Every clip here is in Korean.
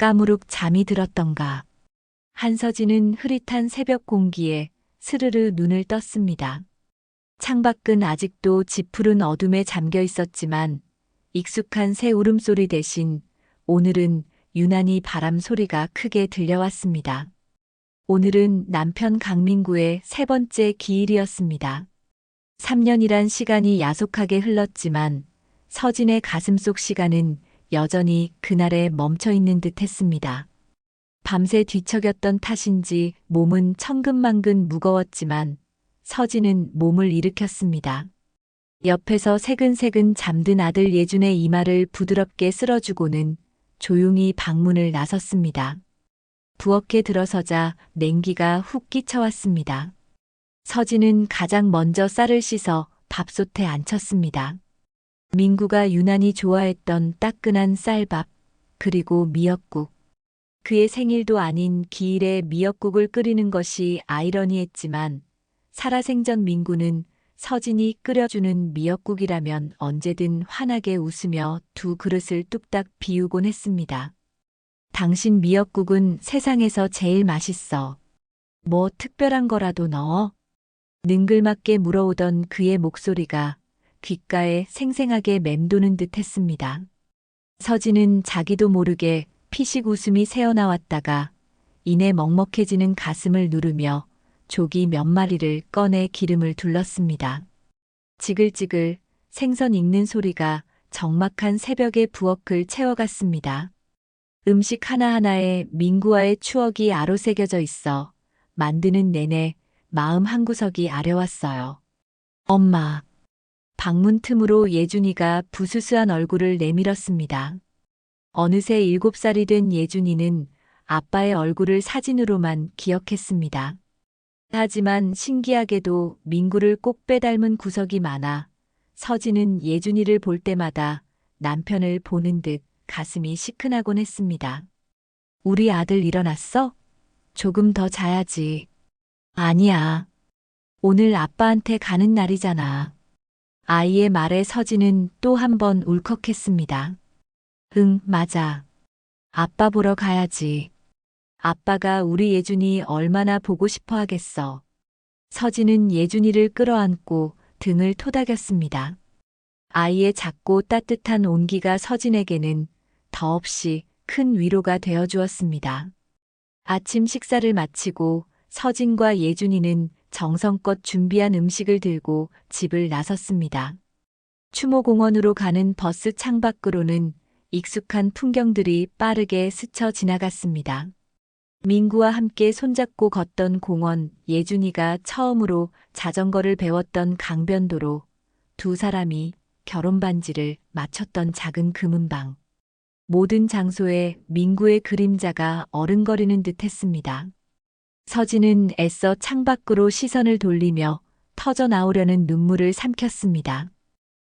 까무룩 잠이 들었던가. 한서진은 흐릿한 새벽 공기에 스르르 눈을 떴습니다. 창밖은 아직도 지푸른 어둠에 잠겨 있었지만 익숙한 새 울음소리 대신 오늘은 유난히 바람 소리가 크게 들려왔습니다. 오늘은 남편 강민구의 세 번째 기일이었습니다. 3년이란 시간이 야속하게 흘렀지만 서진의 가슴속 시간은 여전히 그날에 멈춰 있는 듯 했습니다. 밤새 뒤척였던 탓인지 몸은 천근만근 무거웠지만 서진은 몸을 일으켰습니다. 옆에서 새근새근 잠든 아들 예준의 이마를 부드럽게 쓸어주고는 조용히 방문을 나섰습니다. 부엌에 들어서자 냉기가 훅 끼쳐왔습니다. 서진은 가장 먼저 쌀을 씻어 밥솥에 앉혔습니다. 민구가 유난히 좋아했던 따끈한 쌀밥, 그리고 미역국. 그의 생일도 아닌 기일에 미역국을 끓이는 것이 아이러니했지만 살아생전 민구는 서진이 끓여주는 미역국이라면 언제든 환하게 웃으며 두 그릇을 뚝딱 비우곤 했습니다. 당신 미역국은 세상에서 제일 맛있어. 뭐 특별한 거라도 넣어? 능글맞게 물어오던 그의 목소리가 귓가에 생생하게 맴도는 듯 했습니다. 서진은 자기도 모르게 피식 웃음이 새어나왔다가 이내 먹먹해지는 가슴을 누르며 조기 몇 마리를 꺼내 기름을 둘렀습니다. 지글지글 생선 익는 소리가 적막한 새벽의 부엌을 채워갔습니다. 음식 하나하나에 민구와의 추억이 아로새겨져 있어 만드는 내내 마음 한구석이 아려왔어요. 엄마. 방문 틈으로 예준이가 부스스한 얼굴을 내밀었습니다. 어느새 7살이 된 예준이는 아빠의 얼굴을 사진으로만 기억했습니다. 하지만 신기하게도 민구를 꼭 빼닮은 구석이 많아 서진은 예준이를 볼 때마다 남편을 보는 듯 가슴이 시큰하곤 했습니다. 우리 아들 일어났어? 조금 더 자야지. 아니야. 오늘 아빠한테 가는 날이잖아. 아이의 말에 서진은 또 한 번 울컥했습니다. 응, 맞아. 아빠 보러 가야지. 아빠가 우리 예준이 얼마나 보고 싶어 하겠어. 서진은 예준이를 끌어안고 등을 토닥였습니다. 아이의 작고 따뜻한 온기가 서진에게는 더없이 큰 위로가 되어 주었습니다. 아침 식사를 마치고 서진과 예준이는 정성껏 준비한 음식을 들고 집을 나섰습니다. 추모공원으로 가는 버스 창밖으로는 익숙한 풍경들이 빠르게 스쳐 지나갔습니다. 민구와 함께 손잡고 걷던 공원, 예준이가 처음으로 자전거를 배웠던 강변도로, 두 사람이 결혼반지를 맞췄던 작은 금은방. 모든 장소에 민구의 그림자가 어른거리는 듯 했습니다. 서진은 애써 창밖으로 시선을 돌리며 터져 나오려는 눈물을 삼켰습니다.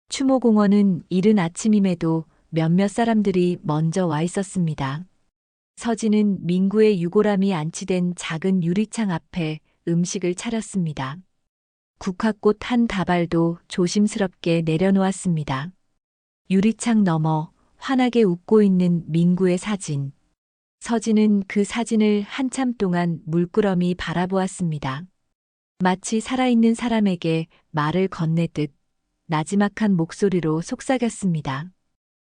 추모공원은 이른 아침임에도 몇몇 사람들이 먼저 와 있었습니다. 서진은 민구의 유골함이 안치된 작은 유리창 앞에 음식을 차렸습니다. 국화꽃 한 다발도 조심스럽게 내려놓았습니다. 유리창 너머 환하게 웃고 있는 민구의 사진. 서진은 그 사진을 한참 동안 물끄러미 바라보았습니다. 마치 살아있는 사람에게 말을 건네듯 나지막한 목소리로 속삭였습니다.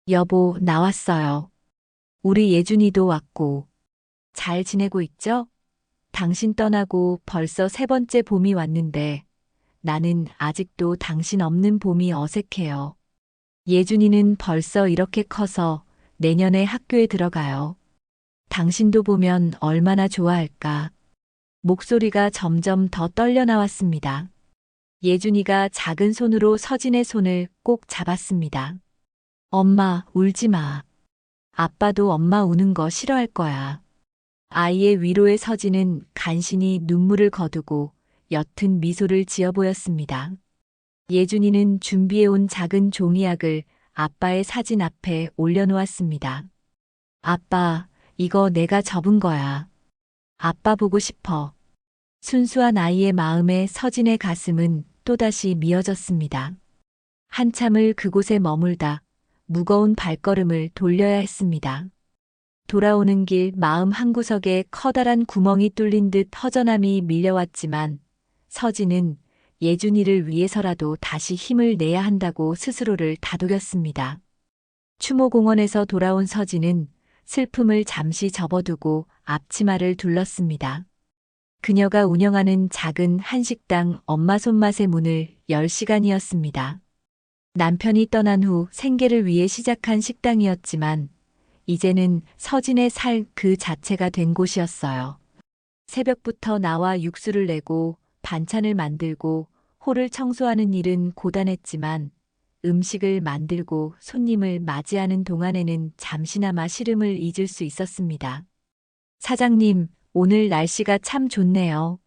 여보, 나왔어요. 우리 예준이도 왔고. 잘 지내고 있죠? 당신 떠나고 벌써 세 번째 봄이 왔는데 나는 아직도 당신 없는 봄이 어색해요. 예준이는 벌써 이렇게 커서 내년에 학교에 들어가요. 당신도 보면 얼마나 좋아할까. 목소리가 점점 더 떨려 나왔습니다. 예준이가 작은 손으로 서진의 손을 꼭 잡았습니다. 엄마, 울지 마. 아빠도 엄마 우는 거 싫어할 거야. 아이의 위로에 서진은 간신히 눈물을 거두고 옅은 미소를 지어 보였습니다. 예준이는 준비해온 작은 종이약을 아빠의 사진 앞에 올려놓았습니다. 아빠, 이거 내가 접은 거야. 아빠 보고 싶어. 순수한 아이의 마음에 서진의 가슴은 또다시 미어졌습니다. 한참을 그곳에 머물다 무거운 발걸음을 돌려야 했습니다. 돌아오는 길 마음 한구석에 커다란 구멍이 뚫린 듯 허전함이 밀려왔지만 서진은 예준이를 위해서라도 다시 힘을 내야 한다고 스스로를 다독였습니다. 추모공원에서 돌아온 서진은 슬픔을 잠시 접어두고 앞치마를 둘렀습니다. 그녀가 운영하는 작은 한식당 엄마 손맛의 문을 열 시간이었습니다. 남편이 떠난 후 생계를 위해 시작한 식당이었지만 이제는 서진의 살 그 자체가 된 곳이었어요. 새벽부터 나와 육수를 내고 반찬을 만들고 홀을 청소하는 일은 고단했지만 음식을 만들고 손님을 맞이하는 동안에는 잠시나마 시름을 잊을 수 있었습니다. 사장님, 오늘 날씨가 참 좋네요.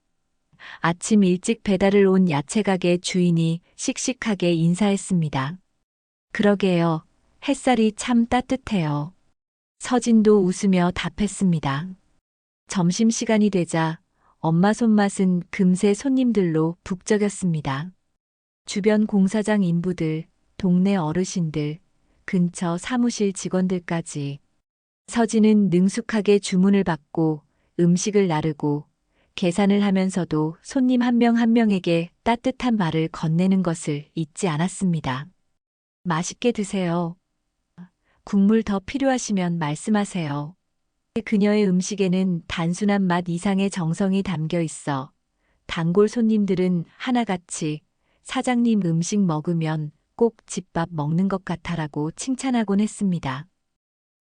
아침 일찍 배달을 온 야채가게 주인이 씩씩하게 인사했습니다. 그러게요. 햇살이 참 따뜻해요. 서진도 웃으며 답했습니다. 점심시간이 되자 엄마 손맛은 금세 손님들로 북적였습니다. 주변 공사장 인부들, 동네 어르신들, 근처 사무실 직원들까지. 서진은 능숙하게 주문을 받고 음식을 나르고 계산을 하면서도 손님 한 명 한 명에게 따뜻한 말을 건네는 것을 잊지 않았습니다. 맛있게 드세요. 국물 더 필요하시면 말씀하세요. 그녀의 음식에는 단순한 맛 이상의 정성이 담겨 있어 단골 손님들은 하나같이 사장님 음식 먹으면 꼭 집밥 먹는 것 같아라고 칭찬하곤 했습니다.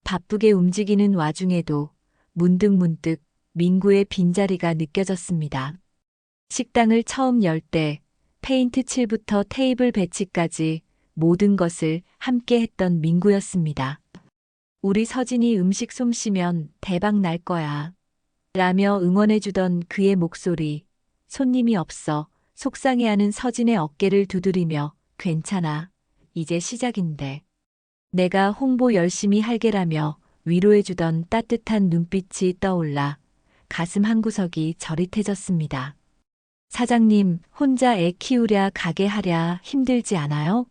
바쁘게 움직이는 와중에도 문득문득 민구의 빈자리가 느껴졌습니다. 식당을 처음 열 때 페인트 칠부터 테이블 배치까지 모든 것을 함께 했던 민구였습니다. 우리 서진이 음식 솜씨면 대박 날 거야. 라며 응원해주던 그의 목소리, 손님이 없어 속상해하는 서진의 어깨를 두드리며 괜찮아, 이제 시작인데. 내가 홍보 열심히 할게라며 위로해주던 따뜻한 눈빛이 떠올라 가슴 한구석이 저릿해졌습니다. 사장님, 혼자 애 키우랴 가게 하랴 힘들지 않아요?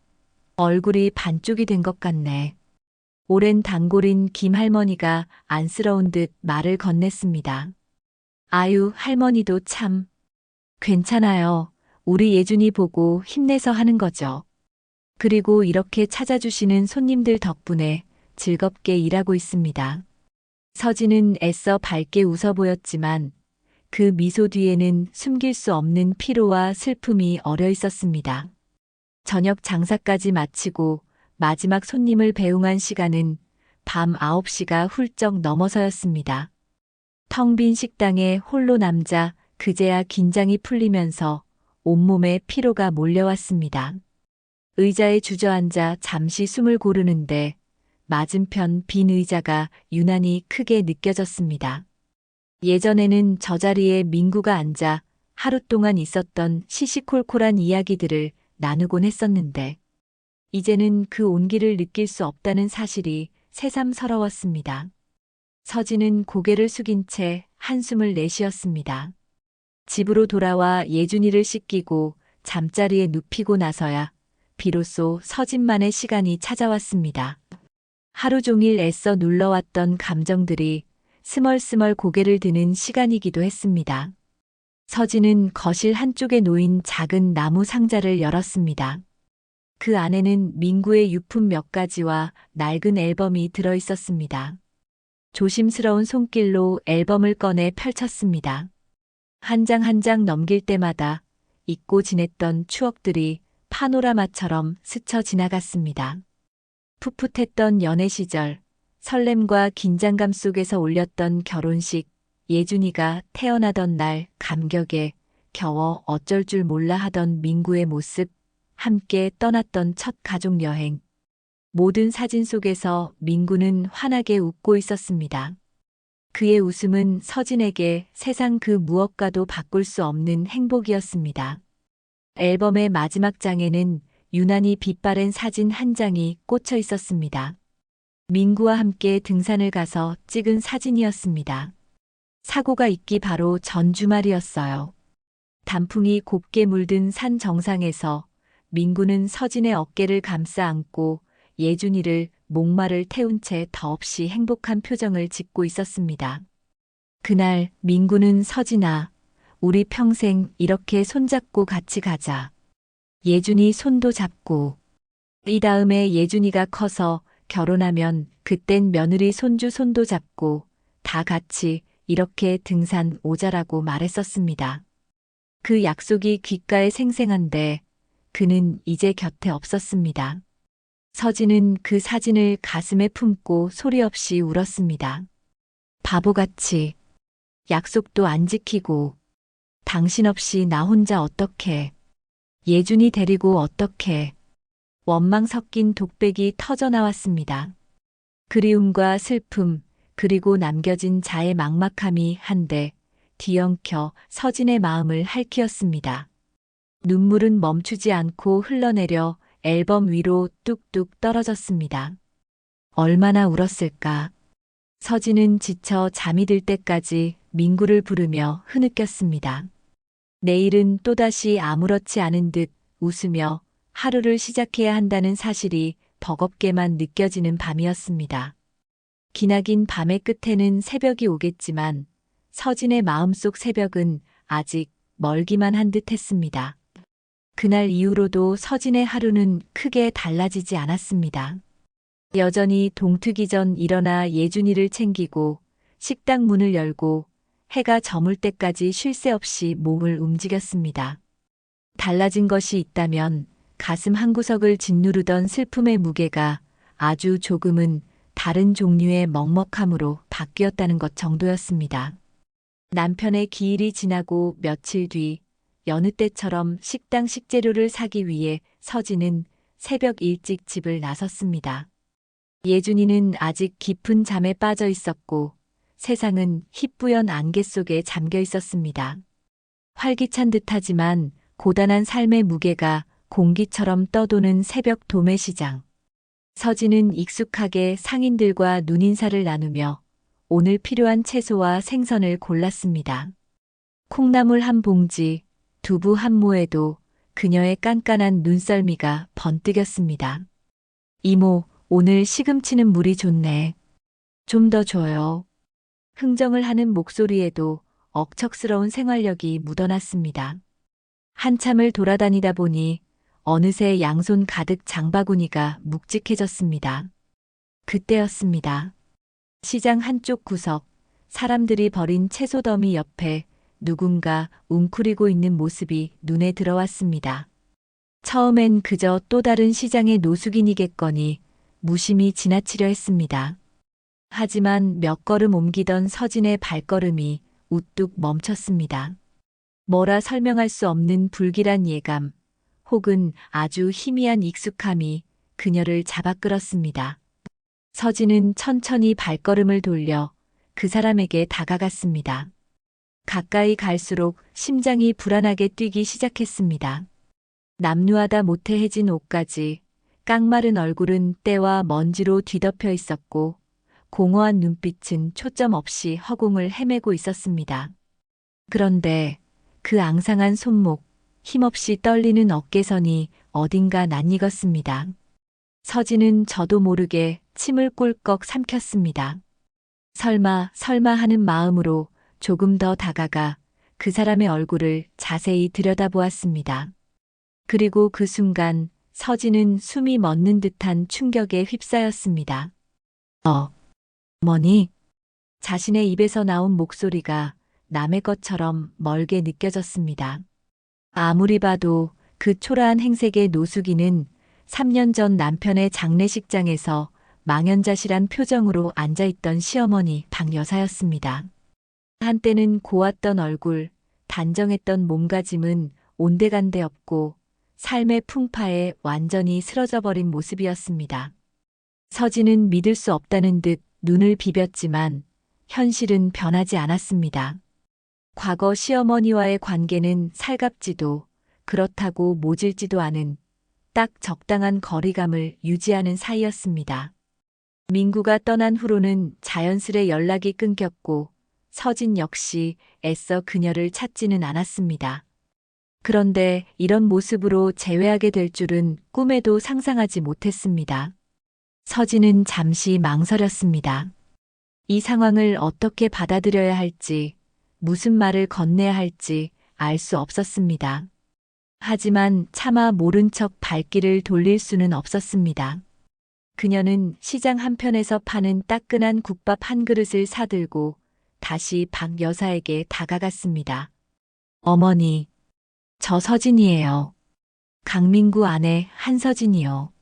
얼굴이 반쪽이 된 것 같네. 오랜 단골인 김할머니가 안쓰러운 듯 말을 건넸습니다. 아유, 할머니도 참. 괜찮아요. 우리 예준이 보고 힘내서 하는 거죠. 그리고 이렇게 찾아주시는 손님들 덕분에 즐겁게 일하고 있습니다. 서진은 애써 밝게 웃어 보였지만 그 미소 뒤에는 숨길 수 없는 피로와 슬픔이 어려 있었습니다. 저녁 장사까지 마치고 마지막 손님을 배웅한 시간은 밤 9시가 훌쩍 넘어서였습니다. 텅 빈 식당에 홀로 남자 그제야 긴장이 풀리면서 온몸에 피로가 몰려왔습니다. 의자에 주저앉아 잠시 숨을 고르는데 맞은편 빈 의자가 유난히 크게 느껴졌습니다. 예전에는 저 자리에 민구가 앉아 하루 동안 있었던 시시콜콜한 이야기들을 나누곤 했었는데 이제는 그 온기를 느낄 수 없다는 사실이 새삼스러웠습니다. 서진은 고개를 숙인 채 한숨을 내쉬었습니다. 집으로 돌아와 예준이를 씻기고 잠자리에 눕히고 나서야 비로소 서진만의 시간이 찾아왔습니다. 하루 종일 애써 눌러왔던 감정들이 스멀스멀 고개를 드는 시간이기도 했습니다. 서진은 거실 한쪽에 놓인 작은 나무 상자를 열었습니다. 그 안에는 민구의 유품 몇 가지와 낡은 앨범이 들어 있었습니다. 조심스러운 손길로 앨범을 꺼내 펼쳤습니다. 한 장 한 장 넘길 때마다 잊고 지냈던 추억들이 파노라마처럼 스쳐 지나갔습니다. 풋풋했던 연애 시절, 설렘과 긴장감 속에서 올렸던 결혼식, 예준이가 태어나던 날 감격에 겨워 어쩔 줄 몰라 하던 민구의 모습, 함께 떠났던 첫 가족 여행. 모든 사진 속에서 민구는 환하게 웃고 있었습니다. 그의 웃음은 서진에게 세상 그 무엇과도 바꿀 수 없는 행복이었습니다. 앨범의 마지막 장에는 유난히 빛바랜 사진 한 장이 꽂혀 있었습니다. 민구와 함께 등산을 가서 찍은 사진이었습니다. 사고가 있기 바로 전 주말이었어요. 단풍이 곱게 물든 산 정상에서 민구는 서진의 어깨를 감싸 안고 예준이를 목마를 태운 채 더없이 행복한 표정을 짓고 있었습니다. 그날 민구는 서진아, 우리 평생 이렇게 손잡고 같이 가자. 예준이 손도 잡고. 이 다음에 예준이가 커서 결혼하면 그땐 며느리 손주 손도 잡고 다 같이 이렇게 등산 오자라고 말했었습니다. 그 약속이 귓가에 생생한데 그는 이제 곁에 없었습니다. 서진은 그 사진을 가슴에 품고 소리 없이 울었습니다. 바보같이. 약속도 안 지키고. 당신 없이 나 혼자 어떡해. 예준이 데리고 어떡해. 원망 섞인 독백이 터져나왔습니다. 그리움과 슬픔, 그리고 남겨진 자의 막막함이 한데 뒤엉켜 서진의 마음을 핥히었습니다. 눈물은 멈추지 않고 흘러내려 앨범 위로 뚝뚝 떨어졌습니다. 얼마나 울었을까. 서진은 지쳐 잠이 들 때까지 민구를 부르며 흐느꼈습니다. 내일은 또다시 아무렇지 않은 듯 웃으며 하루를 시작해야 한다는 사실이 버겁게만 느껴지는 밤이었습니다. 기나긴 밤의 끝에는 새벽이 오겠지만 서진의 마음속 새벽은 아직 멀기만 한 듯 했습니다. 그날 이후로도 서진의 하루는 크게 달라지지 않았습니다. 여전히 동트기 전 일어나 예준이를 챙기고 식당 문을 열고 해가 저물 때까지 쉴 새 없이 몸을 움직였습니다. 달라진 것이 있다면 가슴 한구석을 짓누르던 슬픔의 무게가 아주 조금은 다른 종류의 먹먹함으로 바뀌었다는 것 정도였습니다. 남편의 기일이 지나고 며칠 뒤 여느 때처럼 식당 식재료를 사기 위해 서진은 새벽 일찍 집을 나섰습니다. 예준이는 아직 깊은 잠에 빠져 있었고 세상은 희뿌연 안개 속에 잠겨 있었습니다. 활기찬 듯하지만 고단한 삶의 무게가 공기처럼 떠도는 새벽 도매시장. 서진은 익숙하게 상인들과 눈인사를 나누며 오늘 필요한 채소와 생선을 골랐습니다. 콩나물 한 봉지, 두부 한 모에도 그녀의 깐깐한 눈썰미가 번뜩였습니다. 이모, 오늘 시금치는 물이 좋네. 좀 더 줘요. 흥정을 하는 목소리에도 억척스러운 생활력이 묻어났습니다. 한참을 돌아다니다 보니 어느새 양손 가득 장바구니가 묵직해졌습니다. 그때였습니다. 시장 한쪽 구석, 사람들이 버린 채소 더미 옆에 누군가 웅크리고 있는 모습이 눈에 들어왔습니다. 처음엔 그저 또 다른 시장의 노숙인이겠거니 무심히 지나치려 했습니다. 하지만 몇 걸음 옮기던 서진의 발걸음이 우뚝 멈췄습니다. 뭐라 설명할 수 없는 불길한 예감, 혹은 아주 희미한 익숙함이 그녀를 잡아 끌었습니다. 서진은 천천히 발걸음을 돌려 그 사람에게 다가갔습니다. 가까이 갈수록 심장이 불안하게 뛰기 시작했습니다. 남루하다 못해 해진 옷까지, 깡마른 얼굴은 때와 먼지로 뒤덮여 있었고 공허한 눈빛은 초점 없이 허공을 헤매고 있었습니다. 그런데 그 앙상한 손목, 힘없이 떨리는 어깨선이 어딘가 낯익었습니다. 서진은 저도 모르게 침을 꿀꺽 삼켰습니다. 설마 하는 마음으로 조금 더 다가가 그 사람의 얼굴을 자세히 들여다보았습니다. 그리고 그 순간 서진은 숨이 멎는 듯한 충격에 휩싸였습니다. 어머니? 자신의 입에서 나온 목소리가 남의 것처럼 멀게 느껴졌습니다. 아무리 봐도 그 초라한 행색의 노숙인은 3년 전 남편의 장례식장에서 망연자실한 표정으로 앉아있던 시어머니 박 여사였습니다. 한때는 고왔던 얼굴, 단정했던 몸가짐은 온데간데 없고 삶의 풍파에 완전히 쓰러져 버린 모습이었습니다. 서진은 믿을 수 없다는 듯 눈을 비볐지만 현실은 변하지 않았습니다. 과거 시어머니와의 관계는 살갑지도 그렇다고 모질지도 않은 딱 적당한 거리감을 유지하는 사이였습니다. 민구가 떠난 후로는 자연스레 연락이 끊겼고 서진 역시 애써 그녀를 찾지는 않았습니다. 그런데 이런 모습으로 재회하게 될 줄은 꿈에도 상상하지 못했습니다. 서진은 잠시 망설였습니다. 이 상황을 어떻게 받아들여야 할지, 무슨 말을 건네야 할지 알 수 없었습니다. 하지만 차마 모른 척 발길을 돌릴 수는 없었습니다. 그녀는 시장 한편에서 파는 따끈한 국밥 한 그릇을 사들고 다시 박 여사에게 다가갔습니다. 어머니, 저 서진이에요. 강민구 아내 한서진이요.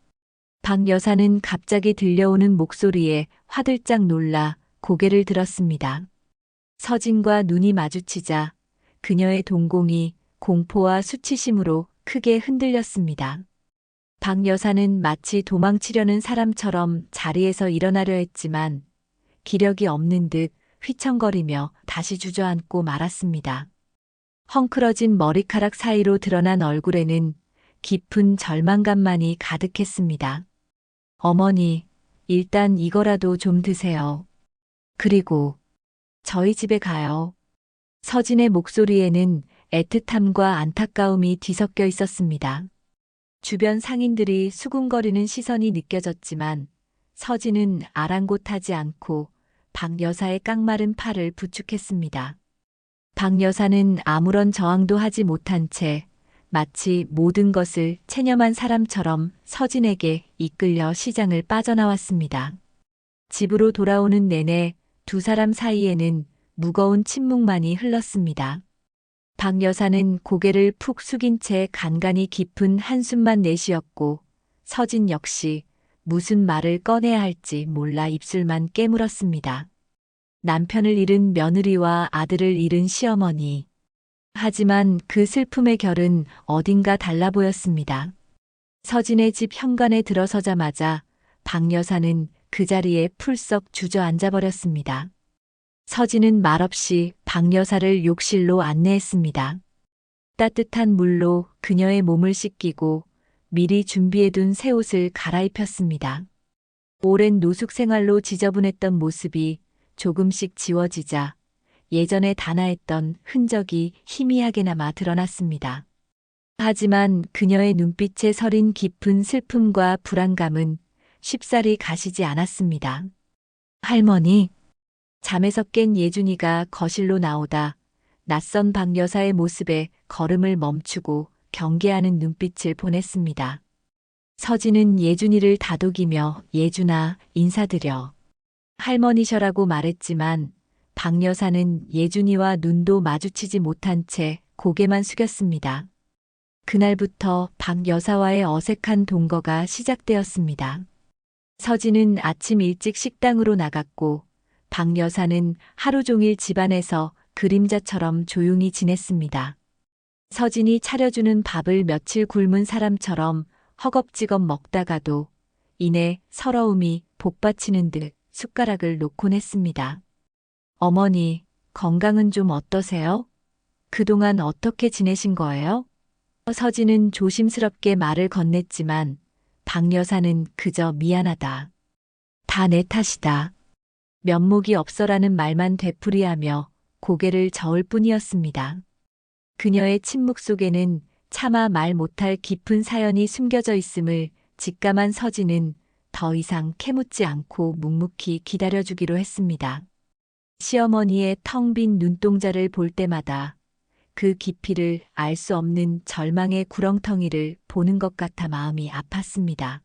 박 여사는 갑자기 들려오는 목소리에 화들짝 놀라 고개를 들었습니다. 서진과 눈이 마주치자 그녀의 동공이 공포와 수치심으로 크게 흔들렸습니다. 박 여사는 마치 도망치려는 사람처럼 자리에서 일어나려 했지만 기력이 없는 듯 휘청거리며 다시 주저앉고 말았습니다. 헝클어진 머리카락 사이로 드러난 얼굴에는 깊은 절망감만이 가득했습니다. 어머니, 일단 이거라도 좀 드세요. 그리고 저희 집에 가요. 서진의 목소리에는 애틋함과 안타까움이 뒤섞여 있었습니다. 주변 상인들이 수군거리는 시선이 느껴졌지만 서진은 아랑곳하지 않고 박 여사의 깡마른 팔을 부축했습니다. 박 여사는 아무런 저항도 하지 못한 채 마치 모든 것을 체념한 사람처럼 서진에게 이끌려 시장을 빠져나왔습니다. 집으로 돌아오는 내내 두 사람 사이에는 무거운 침묵만이 흘렀습니다. 박 여사는 고개를 푹 숙인 채 간간히 깊은 한숨만 내쉬었고 서진 역시 무슨 말을 꺼내야 할지 몰라 입술만 깨물었습니다. 남편을 잃은 며느리와 아들을 잃은 시어머니. 하지만 그 슬픔의 결은 어딘가 달라 보였습니다. 서진의 집 현관에 들어서자마자 박 여사는 그 자리에 풀썩 주저앉아 버렸습니다. 서진은 말없이 박 여사를 욕실로 안내했습니다. 따뜻한 물로 그녀의 몸을 씻기고 미리 준비해둔 새 옷을 갈아입혔습니다. 오랜 노숙 생활로 지저분했던 모습이 조금씩 지워지자 예전에 단아했던 흔적이 희미하게나마 드러났습니다. 하지만 그녀의 눈빛에 서린 깊은 슬픔과 불안감은 쉽사리 가시지 않았습니다. 할머니, 잠에서 깬 예준이가 거실로 나오다 낯선 박 여사의 모습에 걸음을 멈추고 경계하는 눈빛을 보냈습니다. 서진은 예준이를 다독이며 예준아, 인사드려. 할머니셔라고 말했지만 박 여사는 예준이와 눈도 마주치지 못한 채 고개만 숙였습니다. 그날부터 박 여사와의 어색한 동거가 시작되었습니다. 서진은 아침 일찍 식당으로 나갔고 박 여사는 하루 종일 집안에서 그림자처럼 조용히 지냈습니다. 서진이 차려주는 밥을 며칠 굶은 사람처럼 허겁지겁 먹다가도 이내 서러움이 복받치는 듯 숟가락을 놓곤 했습니다. 어머니, 건강은 좀 어떠세요? 그동안 어떻게 지내신 거예요? 서진은 조심스럽게 말을 건넸지만 박 여사는 그저 미안하다. 다 내 탓이다. 면목이 없어라는 말만 되풀이하며 고개를 저을 뿐이었습니다. 그녀의 침묵 속에는 차마 말 못할 깊은 사연이 숨겨져 있음을 직감한 서진은 더 이상 캐묻지 않고 묵묵히 기다려주기로 했습니다. 시어머니의 텅 빈 눈동자를 볼 때마다 그 깊이를 알 수 없는 절망의 구렁텅이를 보는 것 같아 마음이 아팠습니다.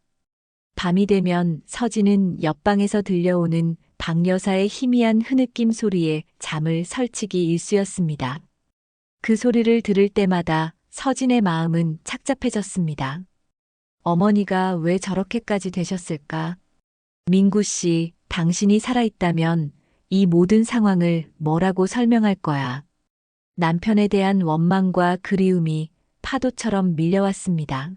밤이 되면 서진은 옆방에서 들려오는 박 여사의 희미한 흐느낌 소리에 잠을 설치기 일쑤였습니다. 그 소리를 들을 때마다 서진의 마음은 착잡해졌습니다. 어머니가 왜 저렇게까지 되셨을까? 민구 씨, 당신이 살아있다면 이 모든 상황을 뭐라고 설명할 거야. 남편에 대한 원망과 그리움이 파도처럼 밀려왔습니다.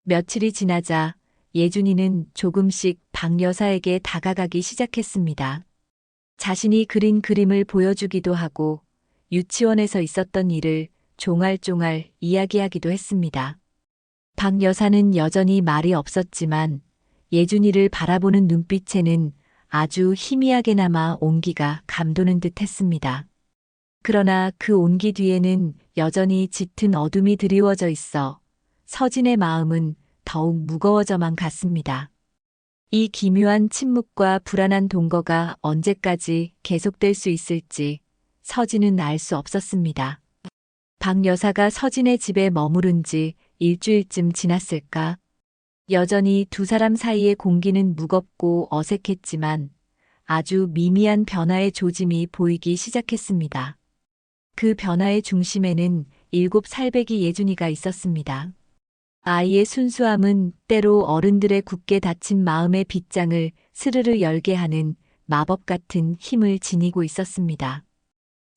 며칠이 지나자 예준이는 조금씩 박 여사에게 다가가기 시작했습니다. 자신이 그린 그림을 보여주기도 하고 유치원에서 있었던 일을 종알종알 이야기하기도 했습니다. 박 여사는 여전히 말이 없었지만 예준이를 바라보는 눈빛에는 아주 희미하게나마 온기가 감도는 듯 했습니다. 그러나 그 온기 뒤에는 여전히 짙은 어둠이 드리워져 있어 서진의 마음은 더욱 무거워져만 갔습니다. 이 기묘한 침묵과 불안한 동거가 언제까지 계속될 수 있을지 서진은 알 수 없었습니다. 박 여사가 서진의 집에 머무른 지 일주일쯤 지났을까? 여전히 두 사람 사이의 공기는 무겁고 어색했지만 아주 미미한 변화의 조짐이 보이기 시작했습니다. 그 변화의 중심에는 7살배기 예준이가 있었습니다. 아이의 순수함은 때로 어른들의 굳게 닫힌 마음의 빗장을 스르르 열게 하는 마법 같은 힘을 지니고 있었습니다.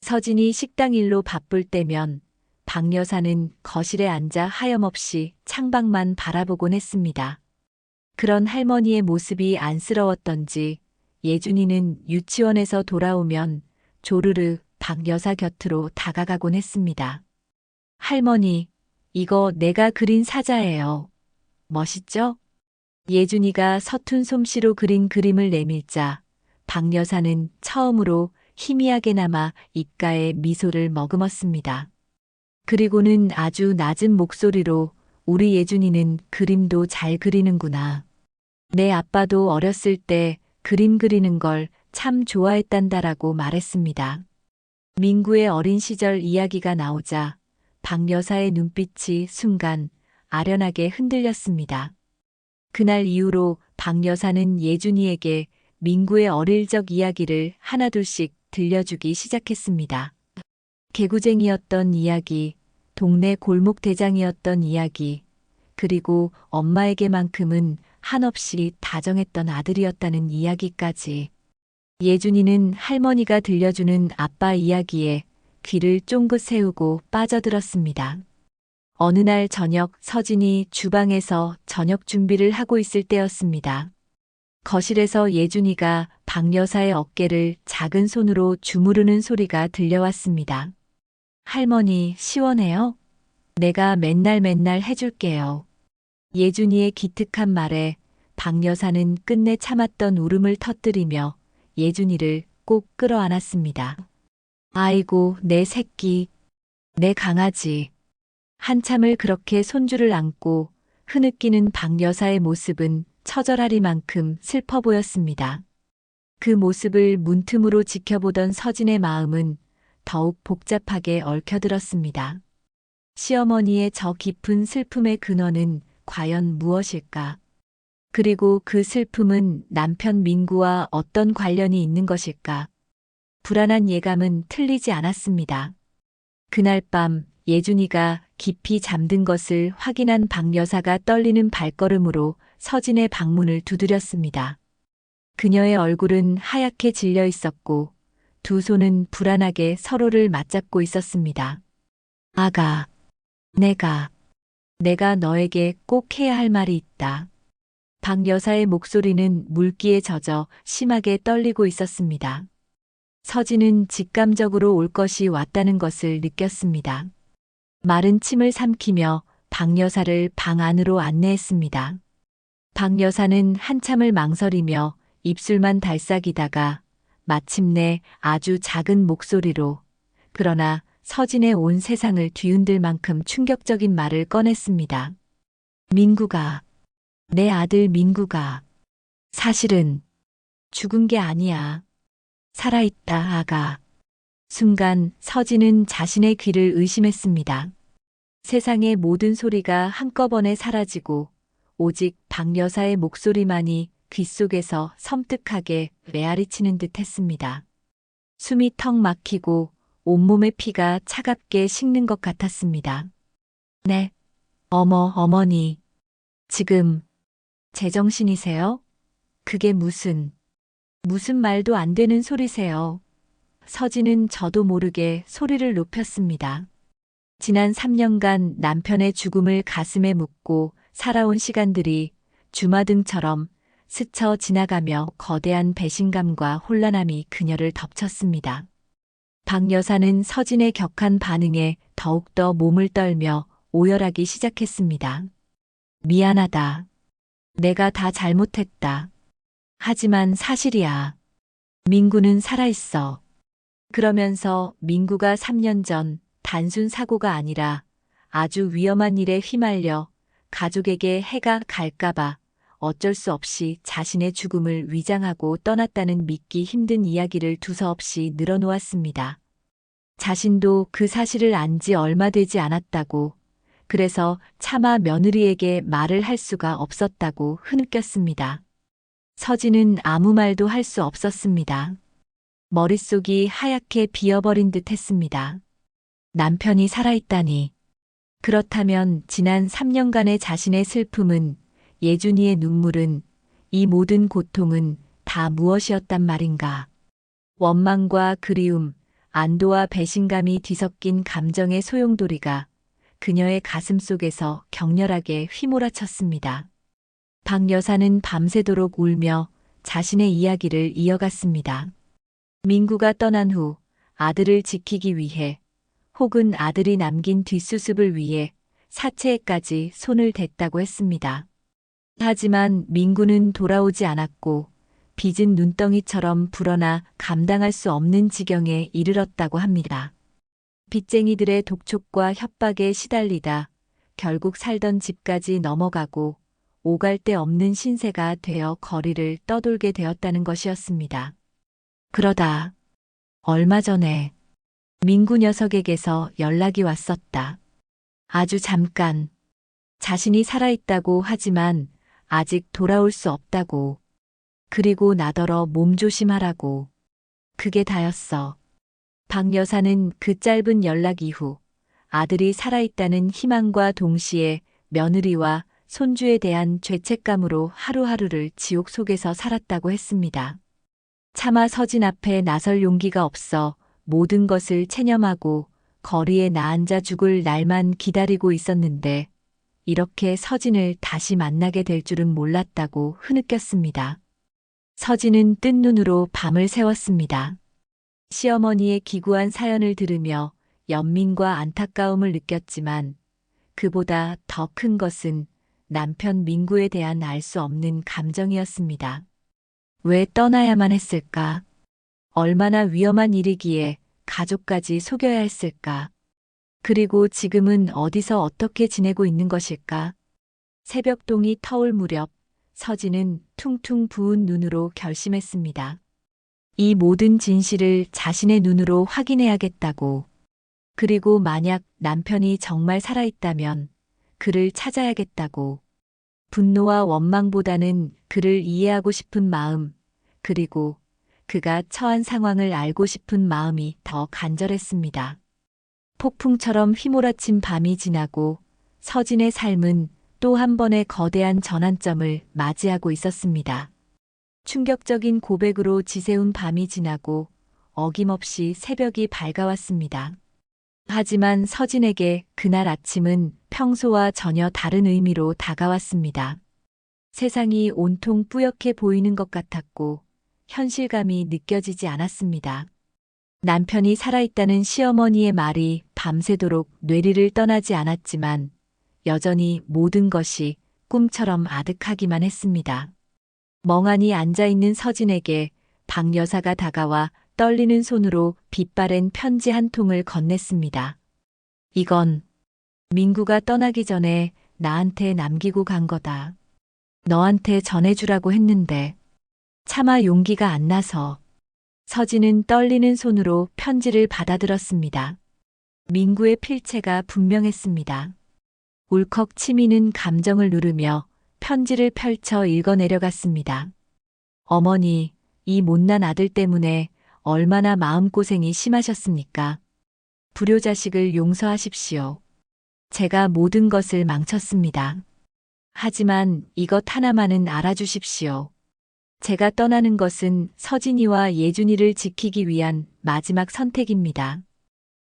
서진이 식당 일로 바쁠 때면 박 여사는 거실에 앉아 하염없이 창밖만 바라보곤 했습니다. 그런 할머니의 모습이 안쓰러웠던지 예준이는 유치원에서 돌아오면 조르르 박 여사 곁으로 다가가곤 했습니다. 할머니, 이거 내가 그린 사자예요. 멋있죠? 예준이가 서툰 솜씨로 그린 그림을 내밀자 박 여사는 처음으로 희미하게나마 입가에 미소를 머금었습니다. 그리고는 아주 낮은 목소리로 우리 예준이는 그림도 잘 그리는구나. 내 아빠도 어렸을 때 그림 그리는 걸 참 좋아했단다라고 말했습니다. 민구의 어린 시절 이야기가 나오자 박 여사의 눈빛이 순간 아련하게 흔들렸습니다. 그날 이후로 박 여사는 예준이에게 민구의 어릴 적 이야기를 하나둘씩 들려주기 시작했습니다. 개구쟁이였던 이야기, 동네 골목 대장이었던 이야기, 그리고 엄마에게만큼은 한없이 다정했던 아들이었다는 이야기까지. 예준이는 할머니가 들려주는 아빠 이야기에 귀를 쫑긋 세우고 빠져들었습니다. 어느 날 저녁 서진이 주방에서 저녁 준비를 하고 있을 때였습니다. 거실에서 예준이가 박 여사의 어깨를 작은 손으로 주무르는 소리가 들려왔습니다. 할머니, 시원해요? 내가 맨날 해줄게요. 예준이의 기특한 말에 박 여사는 끝내 참았던 울음을 터뜨리며 예준이를 꼭 끌어안았습니다. 아이고, 내 새끼, 내 강아지. 한참을 그렇게 손주를 안고 흐느끼는 박 여사의 모습은 처절하리만큼 슬퍼 보였습니다. 그 모습을 문틈으로 지켜보던 서진의 마음은 더욱 복잡하게 얽혀들었습니다. 시어머니의 저 깊은 슬픔의 근원은 과연 무엇일까? 그리고 그 슬픔은 남편 민구와 어떤 관련이 있는 것일까? 불안한 예감은 틀리지 않았습니다. 그날 밤 예준이가 깊이 잠든 것을 확인한 박 여사가 떨리는 발걸음으로 서진의 방문을 두드렸습니다. 그녀의 얼굴은 하얗게 질려 있었고 두 손은 불안하게 서로를 맞잡고 있었습니다. 아가, 내가 너에게 꼭 해야 할 말이 있다. 박 여사의 목소리는 물기에 젖어 심하게 떨리고 있었습니다. 서진은 직감적으로 올 것이 왔다는 것을 느꼈습니다. 마른 침을 삼키며 박 여사를 방 안으로 안내했습니다. 박 여사는 한참을 망설이며 입술만 달싹이다가 마침내 아주 작은 목소리로 그러나 서진의 온 세상을 뒤흔들 만큼 충격적인 말을 꺼냈습니다. 민구가, 내 아들 민구가 사실은 죽은 게 아니야. 살아있다, 아가. 순간 서진은 자신의 귀를 의심했습니다. 세상의 모든 소리가 한꺼번에 사라지고 오직 박 여사의 목소리만이 귓속에서 섬뜩하게 메아리치는 듯 했습니다. 숨이 턱 막히고 온몸의 피가 차갑게 식는 것 같았습니다. 네, 어머니. 지금 제정신이세요? 그게 무슨 말도 안 되는 소리세요. 서진은 저도 모르게 소리를 높였습니다. 지난 3년간 남편의 죽음을 가슴에 묻고 살아온 시간들이 주마등처럼 스쳐 지나가며 거대한 배신감과 혼란함이 그녀를 덮쳤습니다. 박 여사는 서진의 격한 반응에 더욱더 몸을 떨며 오열하기 시작했습니다. 미안하다. 내가 다 잘못했다. 하지만 사실이야. 민구는 살아있어. 그러면서 민구가 3년 전 단순 사고가 아니라 아주 위험한 일에 휘말려 가족에게 해가 갈까봐 어쩔 수 없이 자신의 죽음을 위장하고 떠났다는 믿기 힘든 이야기를 두서없이 늘어놓았습니다. 자신도 그 사실을 안 지 얼마 되지 않았다고, 그래서 차마 며느리에게 말을 할 수가 없었다고 흐느꼈습니다. 서진은 아무 말도 할 수 없었습니다. 머릿속이 하얗게 비어버린 듯 했습니다. 남편이 살아있다니. 그렇다면 지난 3년간의 자신의 슬픔은, 예준이의 눈물은, 이 모든 고통은 다 무엇이었단 말인가. 원망과 그리움, 안도와 배신감이 뒤섞인 감정의 소용돌이가 그녀의 가슴 속에서 격렬하게 휘몰아쳤습니다. 박 여사는 밤새도록 울며 자신의 이야기를 이어갔습니다. 민구가 떠난 후 아들을 지키기 위해, 혹은 아들이 남긴 뒷수습을 위해 사채에까지 손을 댔다고 했습니다. 하지만 민구는 돌아오지 않았고 빚은 눈덩이처럼 불어나 감당할 수 없는 지경에 이르렀다고 합니다. 빚쟁이들의 독촉과 협박에 시달리다 결국 살던 집까지 넘어가고 오갈 데 없는 신세가 되어 거리를 떠돌게 되었다는 것이었습니다. 그러다 얼마 전에 민구 녀석에게서 연락이 왔었다. 아주 잠깐. 자신이 살아있다고 하지만 아직 돌아올 수 없다고. 그리고 나더러 몸조심하라고. 그게 다였어. 박 여사는 그 짧은 연락 이후 아들이 살아있다는 희망과 동시에 며느리와 손주에 대한 죄책감으로 하루하루를 지옥 속에서 살았다고 했습니다. 차마 서진 앞에 나설 용기가 없어 모든 것을 체념하고 거리에 나앉아 죽을 날만 기다리고 있었는데, 이렇게 서진을 다시 만나게 될 줄은 몰랐다고 흐느꼈습니다. 서진은 뜬 눈으로 밤을 새웠습니다. 시어머니의 기구한 사연을 들으며 연민과 안타까움을 느꼈지만, 그보다 더 큰 것은 남편 민구에 대한 알 수 없는 감정이었습니다. 왜 떠나야만 했을까? 얼마나 위험한 일이기에 가족까지 속여야 했을까? 그리고 지금은 어디서 어떻게 지내고 있는 것일까? 새벽동이 터올 무렵 서진은 퉁퉁 부은 눈으로 결심했습니다. 이 모든 진실을 자신의 눈으로 확인해야겠다고. 그리고 만약 남편이 정말 살아있다면 그를 찾아야겠다고. 분노와 원망보다는 그를 이해하고 싶은 마음, 그리고 그가 처한 상황을 알고 싶은 마음이 더 간절했습니다. 폭풍처럼 휘몰아친 밤이 지나고 서진의 삶은 또 한 번의 거대한 전환점을 맞이하고 있었습니다. 충격적인 고백으로 지새운 밤이 지나고 어김없이 새벽이 밝아왔습니다. 하지만 서진에게 그날 아침은 평소와 전혀 다른 의미로 다가왔습니다. 세상이 온통 뿌옇게 보이는 것 같았고 현실감이 느껴지지 않았습니다. 남편이 살아있다는 시어머니의 말이 밤새도록 뇌리를 떠나지 않았지만 여전히 모든 것이 꿈처럼 아득하기만 했습니다. 멍하니 앉아있는 서진에게 박 여사가 다가와 떨리는 손으로 빛바랜 편지 한 통을 건넸습니다. 이건 민구가 떠나기 전에 나한테 남기고 간 거다. 너한테 전해주라고 했는데 차마 용기가 안 나서. 서진은 떨리는 손으로 편지를 받아들었습니다. 민구의 필체가 분명했습니다. 울컥 치미는 감정을 누르며 편지를 펼쳐 읽어내려갔습니다. 어머니, 이 못난 아들 때문에 얼마나 마음고생이 심하셨습니까? 불효자식을 용서하십시오. 제가 모든 것을 망쳤습니다. 하지만 이것 하나만은 알아주십시오. 제가 떠나는 것은 서진이와 예준이를 지키기 위한 마지막 선택입니다.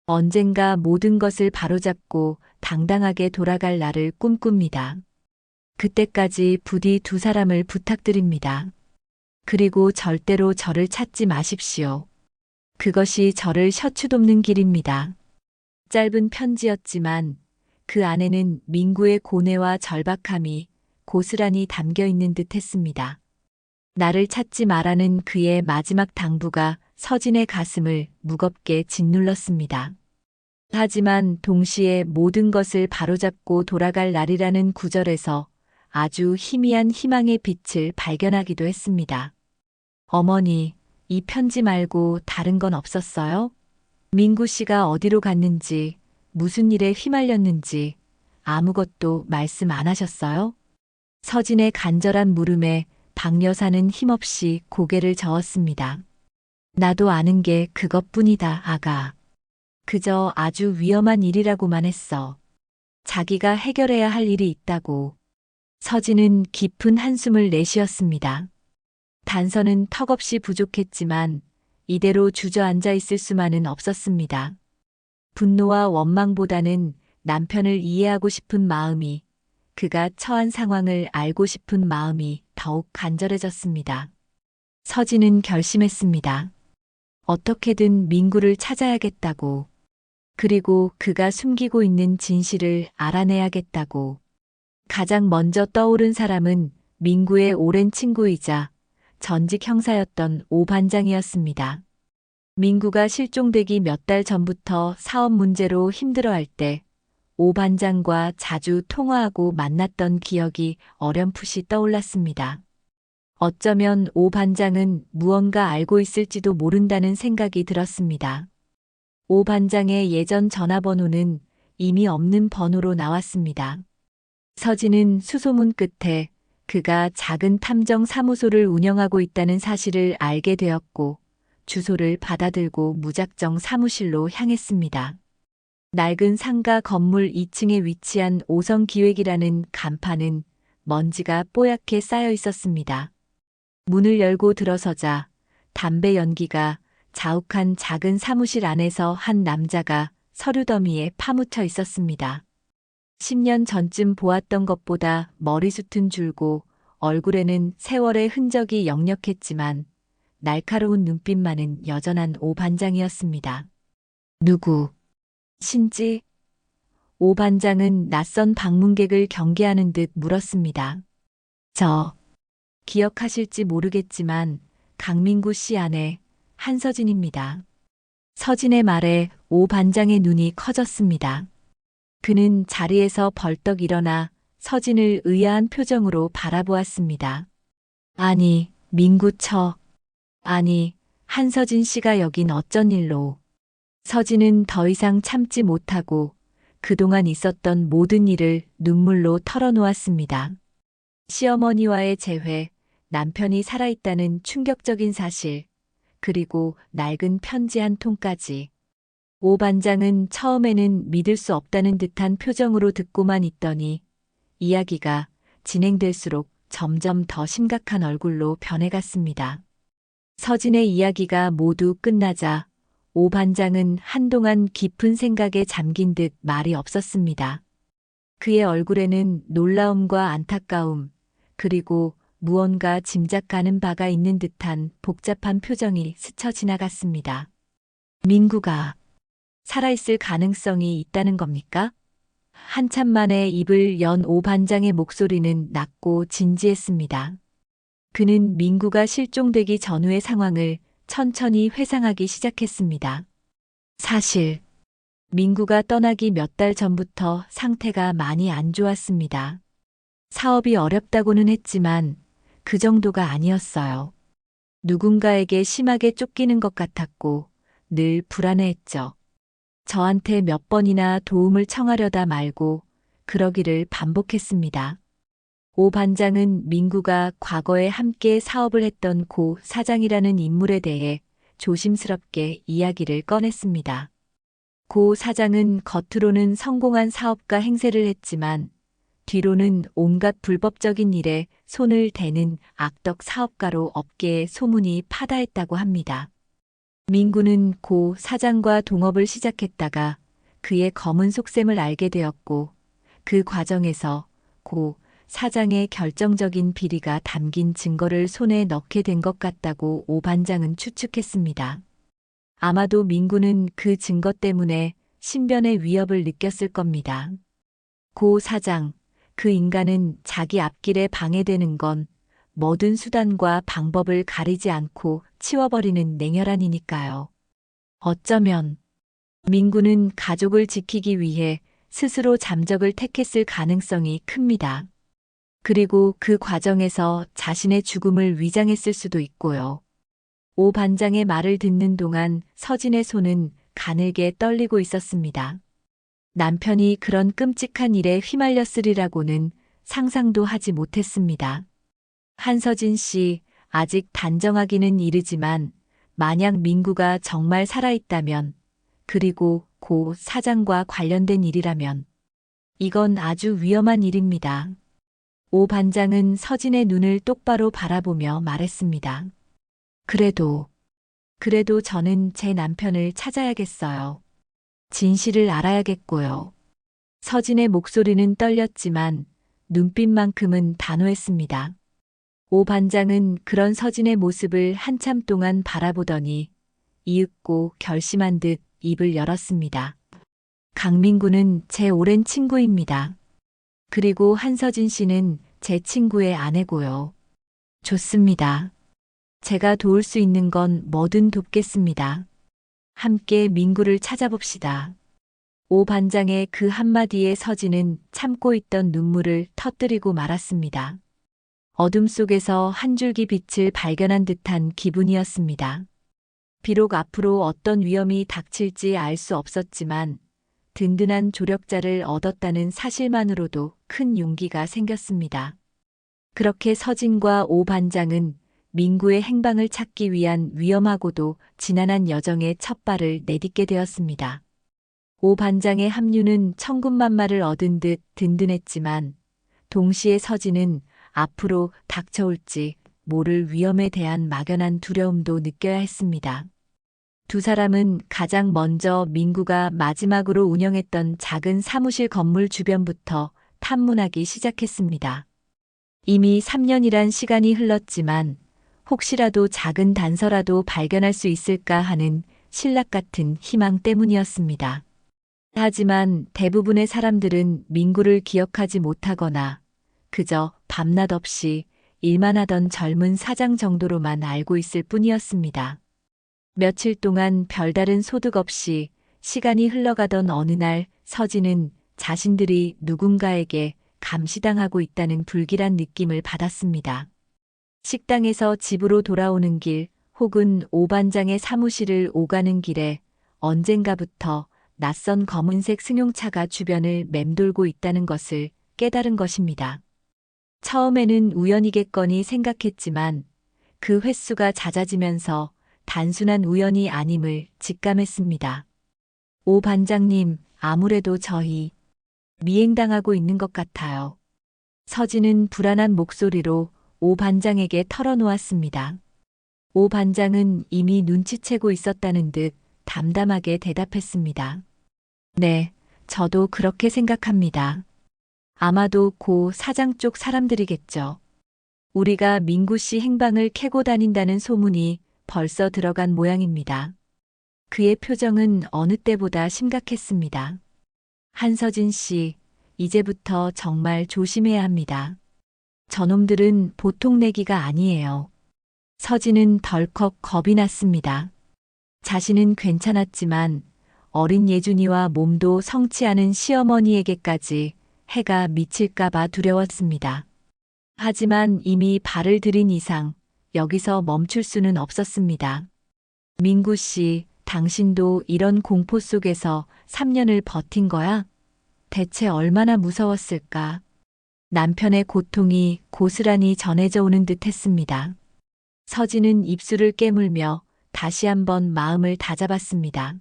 언젠가 모든 것을 바로잡고 당당하게 돌아갈 날을 꿈꿉니다. 그때까지 부디 두 사람을 부탁드립니다. 그리고 절대로 저를 찾지 마십시오. 그것이 저를 셔추돋는 길입니다. 짧은 편지였지만 그 안에는 민구의 고뇌와 절박함이 고스란히 담겨 있는 듯 했습니다. 나를 찾지 마라는 그의 마지막 당부가 서진의 가슴을 무겁게 짓눌렀습니다. 하지만 동시에 모든 것을 바로잡고 돌아갈 날이라는 구절에서 아주 희미한 희망의 빛을 발견하기도 했습니다. 어머니, 이 편지 말고 다른 건 없었어요? 민구 씨가 어디로 갔는지, 무슨 일에 휘말렸는지 아무것도 말씀 안 하셨어요? 서진의 간절한 물음에 박 여사는 힘없이 고개를 저었습니다. 나도 아는 게 그것뿐이다, 아가. 그저 아주 위험한 일이라고만 했어. 자기가 해결해야 할 일이 있다고. 서진은 깊은 한숨을 내쉬었습니다. 단서는 턱없이 부족했지만 이대로 주저앉아 있을 수만은 없었습니다. 분노와 원망보다는 남편을 이해하고 싶은 마음이, 그가 처한 상황을 알고 싶은 마음이 더욱 간절해졌습니다. 서진은 결심했습니다. 어떻게든 민구를 찾아야겠다고. 그리고 그가 숨기고 있는 진실을 알아내야겠다고. 가장 먼저 떠오른 사람은 민구의 오랜 친구이자 전직 형사였던 오 반장이었습니다. 민구가 실종되기 몇 달 전부터 사업 문제로 힘들어할 때 오 반장과 자주 통화하고 만났던 기억이 어렴풋이 떠올랐습니다. 어쩌면 오 반장은 무언가 알고 있을지도 모른다는 생각이 들었습니다. 오 반장의 예전 전화번호는 이미 없는 번호로 나왔습니다. 서진은 수소문 끝에 그가 작은 탐정 사무소를 운영하고 있다는 사실을 알게 되었고 주소를 받아들고 무작정 사무실로 향했습니다. 낡은 상가 건물 2층에 위치한 오성기획이라는 간판은 먼지가 뽀얗게 쌓여 있었습니다. 문을 열고 들어서자 담배 연기가 자욱한 작은 사무실 안에서 한 남자가 서류 더미에 파묻혀 있었습니다. 10년 전쯤 보았던 것보다 머리숱은 줄고 얼굴에는 세월의 흔적이 역력했지만 날카로운 눈빛만은 여전한 오 반장이었습니다. 누구? 신지? 오 반장은 낯선 방문객을 경계하는 듯 물었습니다. 저, 기억하실지 모르겠지만 강민구 씨 아내 한서진입니다. 서진의 말에 오 반장의 눈이 커졌습니다. 그는 자리에서 벌떡 일어나 서진을 의아한 표정으로 바라보았습니다. 아니, 민구 아니, 한서진 씨가 여긴 어쩐 일로. 서진은 더 이상 참지 못하고 그동안 있었던 모든 일을 눈물로 털어놓았습니다. 시어머니와의 재회, 남편이 살아있다는 충격적인 사실, 그리고 낡은 편지 한 통까지. 오 반장은 처음에는 믿을 수 없다는 듯한 표정으로 듣고만 있더니 이야기가 진행될수록 점점 더 심각한 얼굴로 변해갔습니다. 서진의 이야기가 모두 끝나자 오 반장은 한동안 깊은 생각에 잠긴 듯 말이 없었습니다. 그의 얼굴에는 놀라움과 안타까움, 그리고 무언가 짐작 가는 바가 있는 듯한 복잡한 표정이 스쳐 지나갔습니다. 민구가 살아있을 가능성이 있다는 겁니까? 한참 만에 입을 연 오 반장의 목소리는 낮고 진지했습니다. 그는 민구가 실종되기 전후의 상황을 천천히 회상하기 시작했습니다. 사실, 민구가 떠나기 몇 달 전부터 상태가 많이 안 좋았습니다. 사업이 어렵다고는 했지만 그 정도가 아니었어요. 누군가에게 심하게 쫓기는 것 같았고 늘 불안해했죠. 저한테 몇 번이나 도움을 청하려다 말고 그러기를 반복했습니다. 오 반장은 민구가 과거에 함께 사업을 했던 고 사장이라는 인물에 대해 조심스럽게 이야기를 꺼냈습니다. 고 사장은 겉으로는 성공한 사업가 행세를 했지만 뒤로는 온갖 불법적인 일에 손을 대는 악덕 사업가로 업계에 소문이 파다했다고 합니다. 민구는 고 사장과 동업을 시작했다가 그의 검은 속셈을 알게 되었고 그 과정에서 고 사장의 결정적인 비리가 담긴 증거를 손에 넣게 된 것 같다고 오 반장은 추측했습니다. 아마도 민구는 그 증거 때문에 신변의 위협을 느꼈을 겁니다. 고 사장, 그 인간은 자기 앞길에 방해되는 건 모든 수단과 방법을 가리지 않고 치워버리는 냉혈한이니까요. 어쩌면 민구는 가족을 지키기 위해 스스로 잠적을 택했을 가능성이 큽니다. 그리고 그 과정에서 자신의 죽음을 위장했을 수도 있고요. 오 반장의 말을 듣는 동안 서진의 손은 가늘게 떨리고 있었습니다. 남편이 그런 끔찍한 일에 휘말렸으리라고는 상상도 하지 못했습니다. 한서진 씨, 아직 단정하기는 이르지만 만약 민구가 정말 살아있다면, 그리고 고 사장과 관련된 일이라면 이건 아주 위험한 일입니다. 오 반장은 서진의 눈을 똑바로 바라보며 말했습니다. 그래도 저는 제 남편을 찾아야겠어요. 진실을 알아야겠고요. 서진의 목소리는 떨렸지만 눈빛만큼은 단호했습니다. 오 반장은 그런 서진의 모습을 한참 동안 바라보더니 이윽고 결심한 듯 입을 열었습니다. 강민구는 제 오랜 친구입니다. 그리고 한서진 씨는 제 친구의 아내고요. 좋습니다. 제가 도울 수 있는 건 뭐든 돕겠습니다. 함께 민구를 찾아봅시다. 오 반장의 그 한마디에 서진은 참고 있던 눈물을 터뜨리고 말았습니다. 어둠 속에서 한 줄기 빛을 발견한 듯한 기분이었습니다. 비록 앞으로 어떤 위험이 닥칠지 알 수 없었지만 든든한 조력자를 얻었다는 사실만으로도 큰 용기가 생겼습니다. 그렇게 서진과 오 반장은 민구의 행방을 찾기 위한 위험하고도 지난한 여정의 첫 발을 내딛게 되었습니다. 오 반장의 합류는 천군만마를 얻은 듯 든든했지만 동시에 서진은 앞으로 닥쳐올지 모를 위험에 대한 막연한 두려움도 느껴야 했습니다. 두 사람은 가장 먼저 민구가 마지막으로 운영했던 작은 사무실 건물 주변부터 탐문하기 시작했습니다. 이미 3년이란 시간이 흘렀지만 혹시라도 작은 단서라도 발견할 수 있을까 하는 신락 같은 희망 때문이었습니다. 하지만 대부분의 사람들은 민구를 기억하지 못하거나 그저 밤낮 없이 일만 하던 젊은 사장 정도로만 알고 있을 뿐이었습니다. 며칠 동안 별다른 소득 없이 시간이 흘러가던 어느 날 서진은 자신들이 누군가에게 감시당하고 있다는 불길한 느낌을 받았습니다. 식당에서 집으로 돌아오는 길 혹은 오 반장의 사무실을 오가는 길에 언젠가부터 낯선 검은색 승용차가 주변을 맴돌고 있다는 것을 깨달은 것입니다. 처음에는 우연이겠거니 생각했지만 그 횟수가 잦아지면서 단순한 우연이 아님을 직감했습니다. 오 반장님, 아무래도 저희 미행당하고 있는 것 같아요. 서진은 불안한 목소리로 오 반장에게 털어놓았습니다. 오 반장은 이미 눈치채고 있었다는 듯 담담하게 대답했습니다. 네, 저도 그렇게 생각합니다. 아마도 고 사장 쪽 사람들이겠죠. 우리가 민구 씨 행방을 캐고 다닌다는 소문이 벌써 들어간 모양입니다. 그의 표정은 어느 때보다 심각했습니다. 한서진 씨, 이제부터 정말 조심해야 합니다. 저놈들은 보통 내기가 아니에요. 서진은 덜컥 겁이 났습니다. 자신은 괜찮았지만 어린 예준이와 몸도 성치 않은 시어머니에게까지 해가 미칠까봐 두려웠습니다. 하지만 이미 발을 들인 이상 여기서 멈출 수는 없었습니다. 민구 씨, 당신도 이런 공포 속에서 3년을 버틴 거야? 대체 얼마나 무서웠을까? 남편의 고통이 고스란히 전해져 오는 듯 했습니다. 서진은 입술을 깨물며 다시 한번 마음을 다잡았습니다.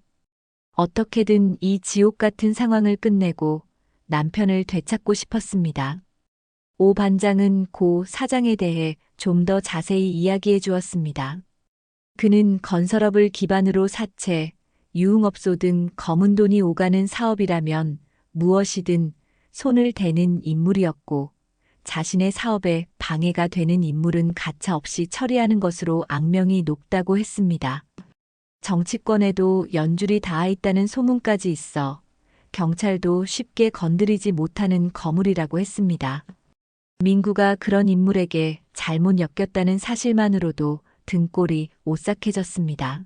어떻게든 이 지옥 같은 상황을 끝내고 남편을 되찾고 싶었습니다. 오 반장은 고 사장에 대해 좀 더 자세히 이야기해 주었습니다. 그는 건설업을 기반으로 사채, 유흥업소 등 검은 돈이 오가는 사업이라면 무엇이든 손을 대는 인물이었고 자신의 사업에 방해가 되는 인물은 가차없이 처리하는 것으로 악명이 높다고 했습니다. 정치권에도 연줄이 닿아 있다는 소문까지 있어 경찰도 쉽게 건드리지 못하는 거물이라고 했습니다. 민구가 그런 인물에게 잘못 엮였다는 사실만으로도 등골이 오싹해졌습니다.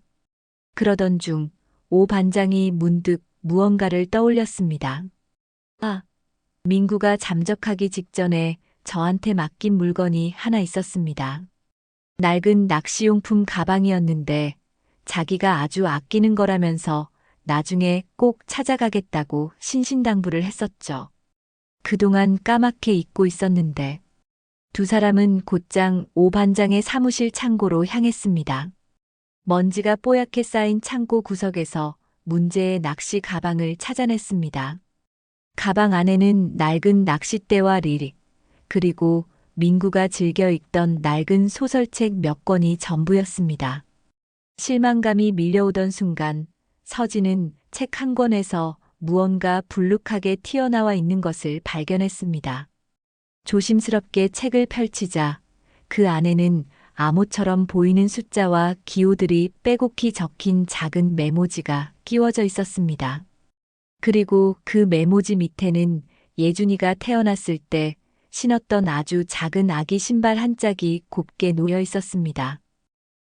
그러던 중 오 반장이 문득 무언가를 떠올렸습니다. 민구가 잠적하기 직전에 저한테 맡긴 물건이 하나 있었습니다. 낡은 낚시용품 가방이었는데 자기가 아주 아끼는 거라면서 나중에 꼭 찾아가겠다고 신신당부를 했었죠. 그동안 까맣게 잊고 있었는데 두 사람은 곧장 오 반장의 사무실 창고로 향했습니다. 먼지가 뽀얗게 쌓인 창고 구석에서 문제의 낚시 가방을 찾아냈습니다. 가방 안에는 낡은 낚싯대와 릴, 그리고 민구가 즐겨 읽던 낡은 소설책 몇 권이 전부였습니다. 실망감이 밀려오던 순간 서진은 책 한 권에서 무언가 불룩하게 튀어나와 있는 것을 발견했습니다. 조심스럽게 책을 펼치자 그 안에는 암호처럼 보이는 숫자와 기호들이 빼곡히 적힌 작은 메모지가 끼워져 있었습니다. 그리고 그 메모지 밑에는 예준이가 태어났을 때 신었던 아주 작은 아기 신발 한 짝이 곱게 놓여 있었습니다.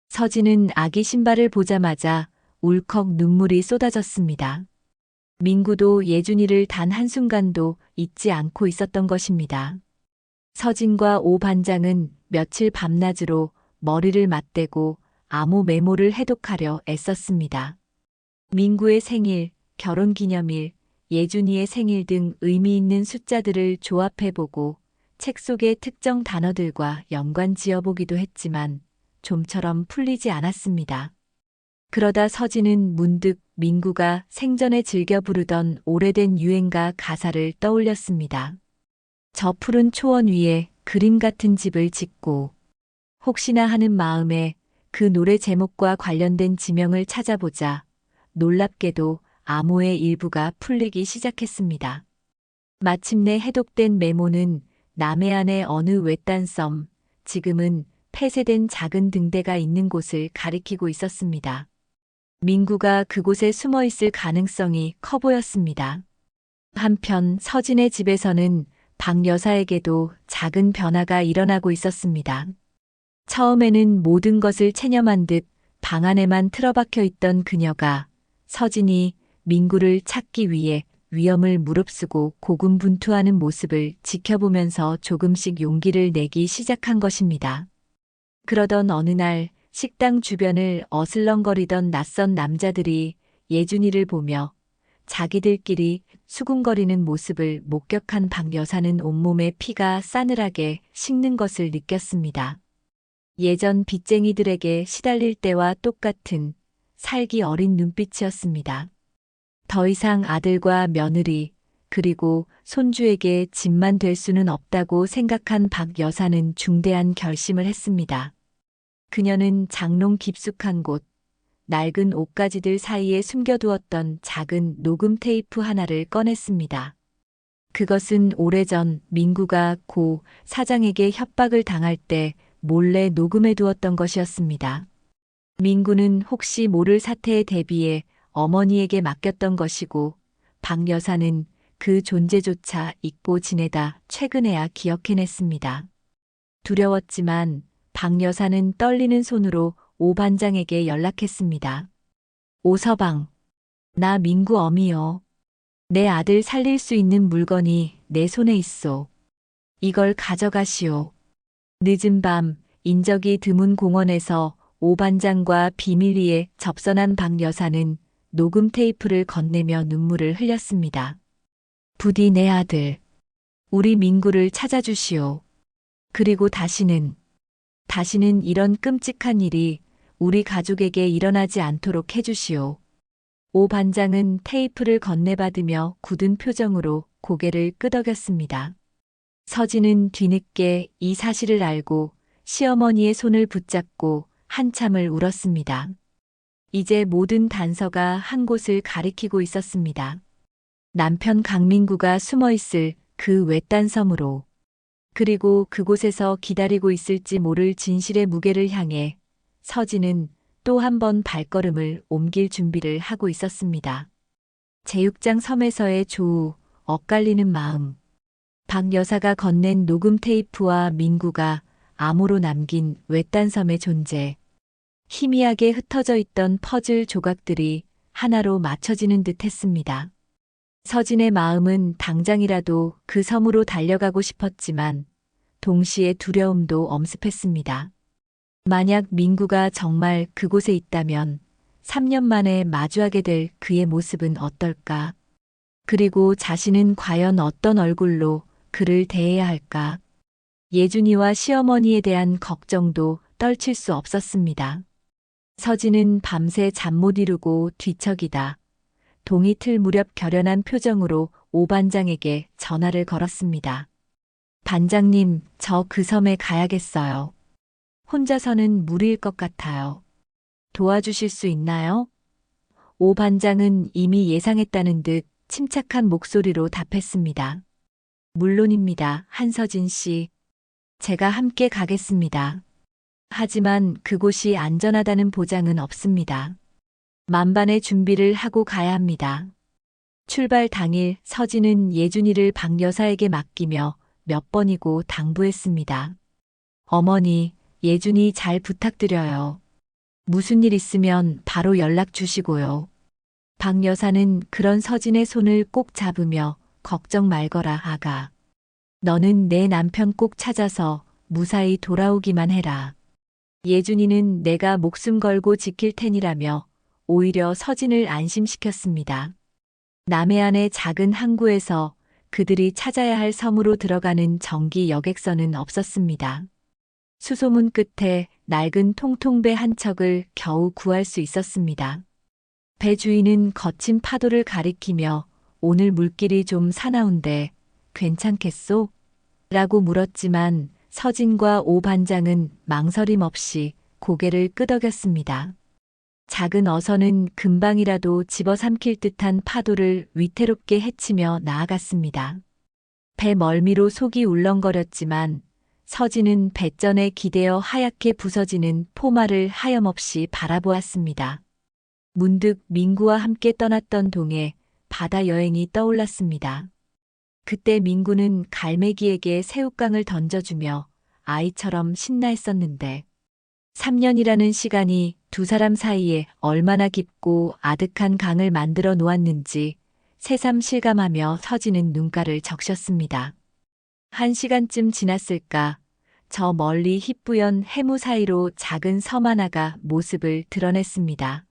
서진은 아기 신발을 보자마자 울컥 눈물이 쏟아졌습니다. 민구도 예준이를 단 한순간도 잊지 않고 있었던 것입니다. 서진과 오 반장은 며칠 밤낮으로 머리를 맞대고 암호 메모를 해독하려 애썼습니다. 민구의 생일, 결혼기념일, 예준이의 생일 등 의미 있는 숫자들을 조합해보고 책 속의 특정 단어들과 연관 지어보기도 했지만 좀처럼 풀리지 않았습니다. 그러다 서진은 문득 민구가 생전에 즐겨 부르던 오래된 유행가 가사를 떠올렸습니다. 저 푸른 초원 위에 그림 같은 집을 짓고 혹시나 하는 마음에 그 노래 제목과 관련된 지명을 찾아보자 놀랍게도 암호의 일부가 풀리기 시작했습니다. 마침내 해독된 메모는 남해안의 어느 외딴 섬, 지금은 폐쇄된 작은 등대가 있는 곳을 가리키고 있었습니다. 민구가 그곳에 숨어 있을 가능성이 커 보였습니다. 한편 서진의 집에서는 박 여사에게도 작은 변화가 일어나고 있었습니다. 처음에는 모든 것을 체념한 듯 방 안에만 틀어박혀 있던 그녀가 서진이 민구를 찾기 위해 위험을 무릅쓰고 고군분투하는 모습을 지켜보면서 조금씩 용기를 내기 시작한 것입니다. 그러던 어느 날 식당 주변을 어슬렁거리던 낯선 남자들이 예준이를 보며 자기들끼리 수군거리는 모습을 목격한 박 여사는 온몸에 피가 싸늘하게 식는 것을 느꼈습니다. 예전 빚쟁이들에게 시달릴 때와 똑같은 살기 어린 눈빛이었습니다. 더 이상 아들과 며느리 그리고 손주에게 짐만 될 수는 없다고 생각한 박 여사는 중대한 결심을 했습니다. 그녀는 장롱 깊숙한 곳, 낡은 옷가지들 사이에 숨겨두었던 작은 녹음 테이프 하나를 꺼냈습니다. 그것은 오래전 민구가 고 사장에게 협박을 당할 때 몰래 녹음해 두었던 것이었습니다. 민구는 혹시 모를 사태에 대비해 어머니에게 맡겼던 것이고 박 여사는 그 존재조차 잊고 지내다 최근에야 기억해냈습니다. 두려웠지만 박 여사는 떨리는 손으로 오 반장에게 연락했습니다. 오 서방, 나 민구 어미요. 내 아들 살릴 수 있는 물건이 내 손에 있소. 이걸 가져가시오. 늦은 밤 인적이 드문 공원에서 오 반장과 비밀리에 접선한 박 여사는 녹음 테이프를 건네며 눈물을 흘렸습니다. 부디 내 아들, 우리 민구를 찾아주시오. 그리고 다시는 이런 끔찍한 일이 우리 가족에게 일어나지 않도록 해주시오. 오 반장은 테이프를 건네받으며 굳은 표정으로 고개를 끄덕였습니다. 서진은 뒤늦게 이 사실을 알고 시어머니의 손을 붙잡고 한참을 울었습니다. 이제 모든 단서가 한 곳을 가리키고 있었습니다. 남편 강민구가 숨어 있을 그 외딴 섬으로. 그리고 그곳에서 기다리고 있을지 모를 진실의 무게를 향해 서진은 또 한 번 발걸음을 옮길 준비를 하고 있었습니다. 제육장 섬에서의 조우, 엇갈리는 마음. 박 여사가 건넨 녹음 테이프와 민구가 암호로 남긴 외딴 섬의 존재. 희미하게 흩어져 있던 퍼즐 조각들이 하나로 맞춰지는 듯 했습니다. 서진의 마음은 당장이라도 그 섬으로 달려가고 싶었지만 동시에 두려움도 엄습했습니다. 만약 민구가 정말 그곳에 있다면 3년 만에 마주하게 될 그의 모습은 어떨까? 그리고 자신은 과연 어떤 얼굴로 그를 대해야 할까? 예준이와 시어머니에 대한 걱정도 떨칠 수 없었습니다. 서진은 밤새 잠 못 이루고 뒤척이다 동이 틀 무렵 결연한 표정으로 오 반장에게 전화를 걸었습니다. 반장님, 저 그 섬에 가야겠어요. 혼자서는 무리일 것 같아요. 도와주실 수 있나요? 오 반장은 이미 예상했다는 듯 침착한 목소리로 답했습니다. 물론입니다, 한서진 씨. 제가 함께 가겠습니다. 하지만 그곳이 안전하다는 보장은 없습니다. 만반의 준비를 하고 가야 합니다. 출발 당일 서진은 예준이를 박 여사에게 맡기며 몇 번이고 당부했습니다. 어머니, 예준이 잘 부탁드려요. 무슨 일 있으면 바로 연락 주시고요. 박 여사는 그런 서진의 손을 꼭 잡으며 걱정 말거라 아가. 너는 내 남편 꼭 찾아서 무사히 돌아오기만 해라. 예준이는 내가 목숨 걸고 지킬 테니라며 오히려 서진을 안심시켰습니다. 남해안의 작은 항구에서 그들이 찾아야 할 섬으로 들어가는 정기 여객선은 없었습니다. 수소문 끝에 낡은 통통배 한 척을 겨우 구할 수 있었습니다. 배 주인은 거친 파도를 가리키며 오늘 물길이 좀 사나운데 괜찮겠소? 라고 물었지만 서진과 오 반장은 망설임 없이 고개를 끄덕였습니다. 작은 어선은 금방이라도 집어삼킬 듯한 파도를 위태롭게 헤치며 나아갔습니다. 배 멀미로 속이 울렁거렸지만 서진은 배전에 기대어 하얗게 부서지는 포마를 하염없이 바라보았습니다. 문득 민구와 함께 떠났던 동해 바다 여행이 떠올랐습니다. 그때 민구는 갈매기에게 새우깡을 던져주며 아이처럼 신나했었는데 3년이라는 시간이 두 사람 사이에 얼마나 깊고 아득한 강을 만들어 놓았는지 새삼 실감하며 서진은 눈가를 적셨습니다. 1시간쯤 지났을까 저 멀리 희뿌연 해무 사이로 작은 섬 하나가 모습을 드러냈습니다.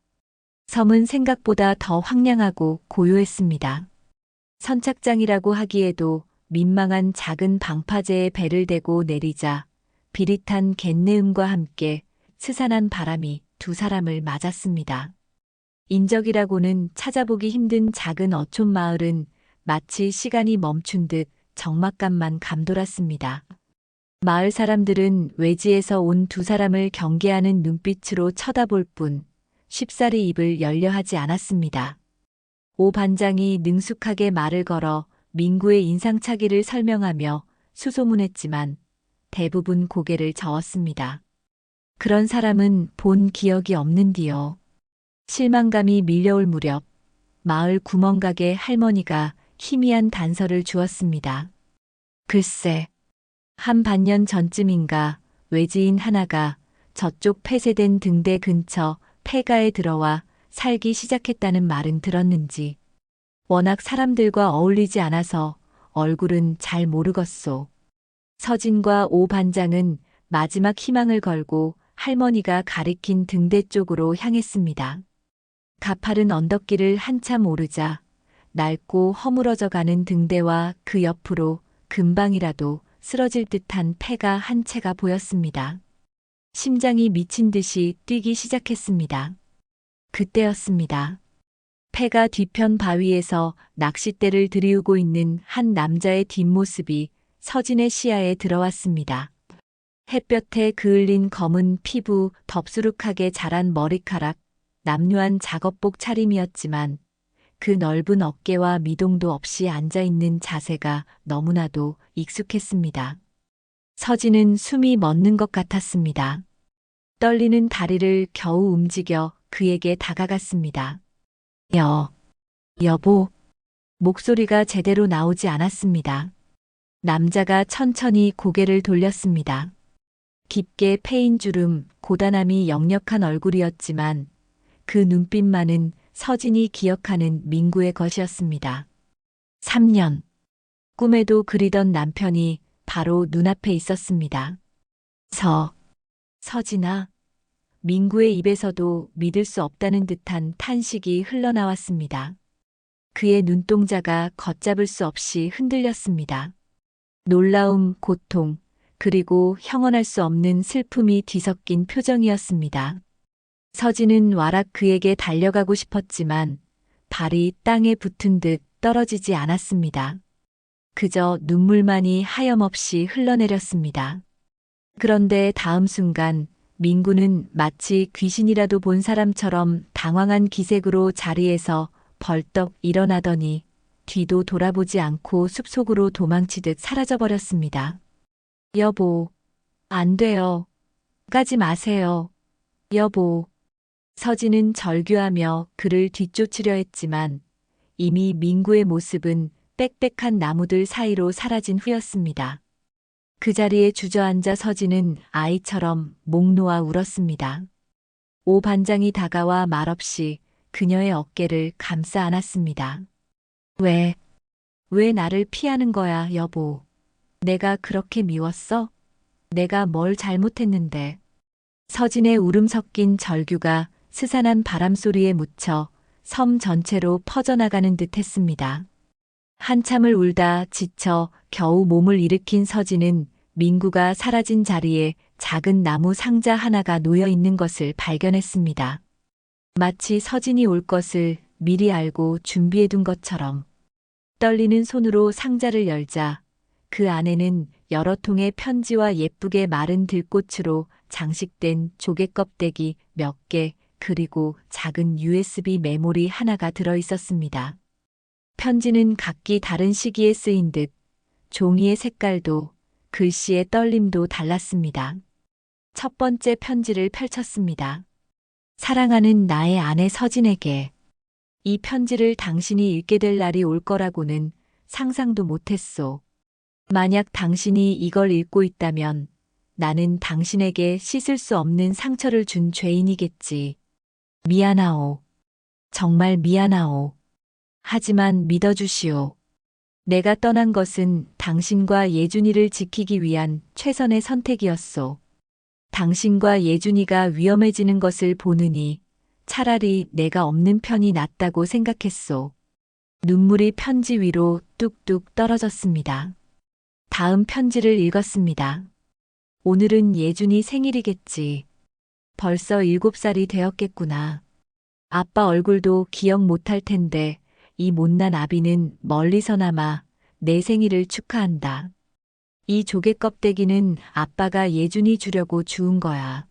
섬은 생각보다 더 황량하고 고요했습니다. 선착장이라고 하기에도 민망한 작은 방파제에 배를 대고 내리자 비릿한 갯내음과 함께 스산한 바람이 두 사람을 맞았습니다. 인적이라고는 찾아보기 힘든 작은 어촌 마을은 마치 시간이 멈춘 듯 적막감만 감돌았습니다. 마을 사람들은 외지에서 온 두 사람을 경계하는 눈빛으로 쳐다볼 뿐 쉽사리 입을 열려 하지 않았습니다. 오 반장이 능숙하게 말을 걸어 민구의 인상차기를 설명하며 수소문했지만 대부분 고개를 저었습니다. 그런 사람은 본 기억이 없는디요. 실망감이 밀려올 무렵 마을 구멍가게 할머니가 희미한 단서를 주었습니다. 글쎄, 한 반년 전쯤인가 외지인 하나가 저쪽 폐쇄된 등대 근처 폐가에 들어와 살기 시작했다는 말은 들었는지. 워낙 사람들과 어울리지 않아서 얼굴은 잘 모르겠소. 서진과 오 반장은 마지막 희망을 걸고 할머니가 가리킨 등대 쪽으로 향했습니다. 가파른 언덕길을 한참 오르자 낡고 허물어져 가는 등대와 그 옆으로 금방이라도 쓰러질 듯한 폐가 한 채가 보였습니다. 심장이 미친 듯이 뛰기 시작했습니다. 그때였습니다. 폐가 뒤편 바위에서 낚싯대를 들이우고 있는 한 남자의 뒷모습이 서진의 시야에 들어왔습니다. 햇볕에 그을린 검은 피부, 덥수룩하게 자란 머리카락, 남루한 작업복 차림이었지만 그 넓은 어깨와 미동도 없이 앉아있는 자세가 너무나도 익숙했습니다. 서진은 숨이 멎는 것 같았습니다. 떨리는 다리를 겨우 움직여 그에게 다가갔습니다. 여보. 목소리가 제대로 나오지 않았습니다. 남자가 천천히 고개를 돌렸습니다. 깊게 패인 주름, 고단함이 역력한 얼굴이었지만 그 눈빛만은 서진이 기억하는 민구의 것이었습니다. 3년. 꿈에도 그리던 남편이 바로 눈앞에 있었습니다. 서진아. 민구의 입에서도 믿을 수 없다는 듯한 탄식이 흘러나왔습니다. 그의 눈동자가 걷잡을 수 없이 흔들렸습니다. 놀라움, 고통, 그리고 형언할 수 없는 슬픔이 뒤섞인 표정이었습니다. 서진은 와락 그에게 달려가고 싶었지만 발이 땅에 붙은 듯 떨어지지 않았습니다. 그저 눈물만이 하염없이 흘러내렸습니다. 그런데 다음 순간 민구는 마치 귀신이라도 본 사람처럼 당황한 기색으로 자리에서 벌떡 일어나더니 뒤도 돌아보지 않고 숲속으로 도망치듯 사라져버렸습니다. 여보, 안 돼요. 가지 마세요. 여보. 서진은 절규하며 그를 뒤쫓으려 했지만 이미 민구의 모습은 빽빽한 나무들 사이로 사라진 후였습니다. 그 자리에 주저앉아 서진은 아이처럼 목 놓아 울었습니다. 오 반장이 다가와 말없이 그녀의 어깨를 감싸 안았습니다. 왜 나를 피하는 거야, 여보? 내가 그렇게 미웠어? 내가 뭘 잘못했는데? 서진의 울음 섞인 절규가 스산한 바람소리에 묻혀 섬 전체로 퍼져나가는 듯 했습니다. 한참을 울다 지쳐 겨우 몸을 일으킨 서진은 민구가 사라진 자리에 작은 나무 상자 하나가 놓여 있는 것을 발견했습니다. 마치 서진이 올 것을 미리 알고 준비해둔 것처럼. 떨리는 손으로 상자를 열자 그 안에는 여러 통의 편지와 예쁘게 마른 들꽃으로 장식된 조개 껍데기 몇 개, 그리고 작은 USB 메모리 하나가 들어 있었습니다. 편지는 각기 다른 시기에 쓰인 듯 종이의 색깔도 글씨의 떨림도 달랐습니다. 첫 번째 편지를 펼쳤습니다. 사랑하는 나의 아내 서진에게. 이 편지를 당신이 읽게 될 날이 올 거라고는 상상도 못했소. 만약 당신이 이걸 읽고 있다면 나는 당신에게 씻을 수 없는 상처를 준 죄인이겠지. 미안하오. 정말 미안하오. 하지만 믿어주시오. 내가 떠난 것은 당신과 예준이를 지키기 위한 최선의 선택이었소. 당신과 예준이가 위험해지는 것을 보느니 차라리 내가 없는 편이 낫다고 생각했소. 눈물이 편지 위로 뚝뚝 떨어졌습니다. 다음 편지를 읽었습니다. 오늘은 예준이 생일이겠지. 벌써 7살이 되었겠구나. 아빠 얼굴도 기억 못할 텐데 이 못난 아비는 멀리서나마 내 생일을 축하한다. 이 조개 껍데기는 아빠가 예준이 주려고 주운 거야.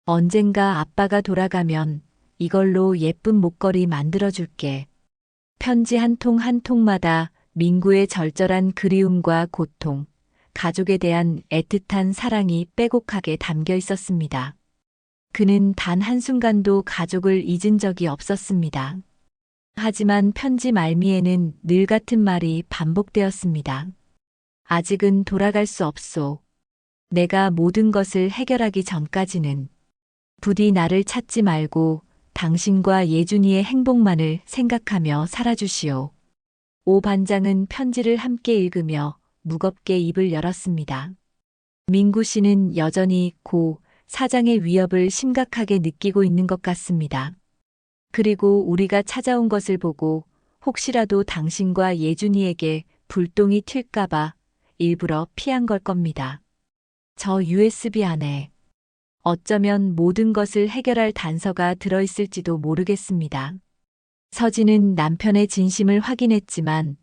언젠가 아빠가 돌아가면 이걸로 예쁜 목걸이 만들어줄게. 편지 한 통 한 통마다 민구의 절절한 그리움과 고통, 가족에 대한 애틋한 사랑이 빼곡하게 담겨 있었습니다. 그는 단 한순간도 가족을 잊은 적이 없었습니다. 하지만 편지 말미에는 늘 같은 말이 반복되었습니다. 아직은 돌아갈 수 없소. 내가 모든 것을 해결하기 전까지는. 부디 나를 찾지 말고 당신과 예준이의 행복만을 생각하며 살아주시오. 오 반장은 편지를 함께 읽으며 무겁게 입을 열었습니다. 민구 씨는 여전히 고 사장의 위협을 심각하게 느끼고 있는 것 같습니다. 그리고 우리가 찾아온 것을 보고 혹시라도 당신과 예준이에게 불똥이 튈까봐 일부러 피한 걸 겁니다. 저 USB 안에 어쩌면 모든 것을 해결할 단서가 들어있을지도 모르겠습니다. 서진은 남편의 진심을 확인했지만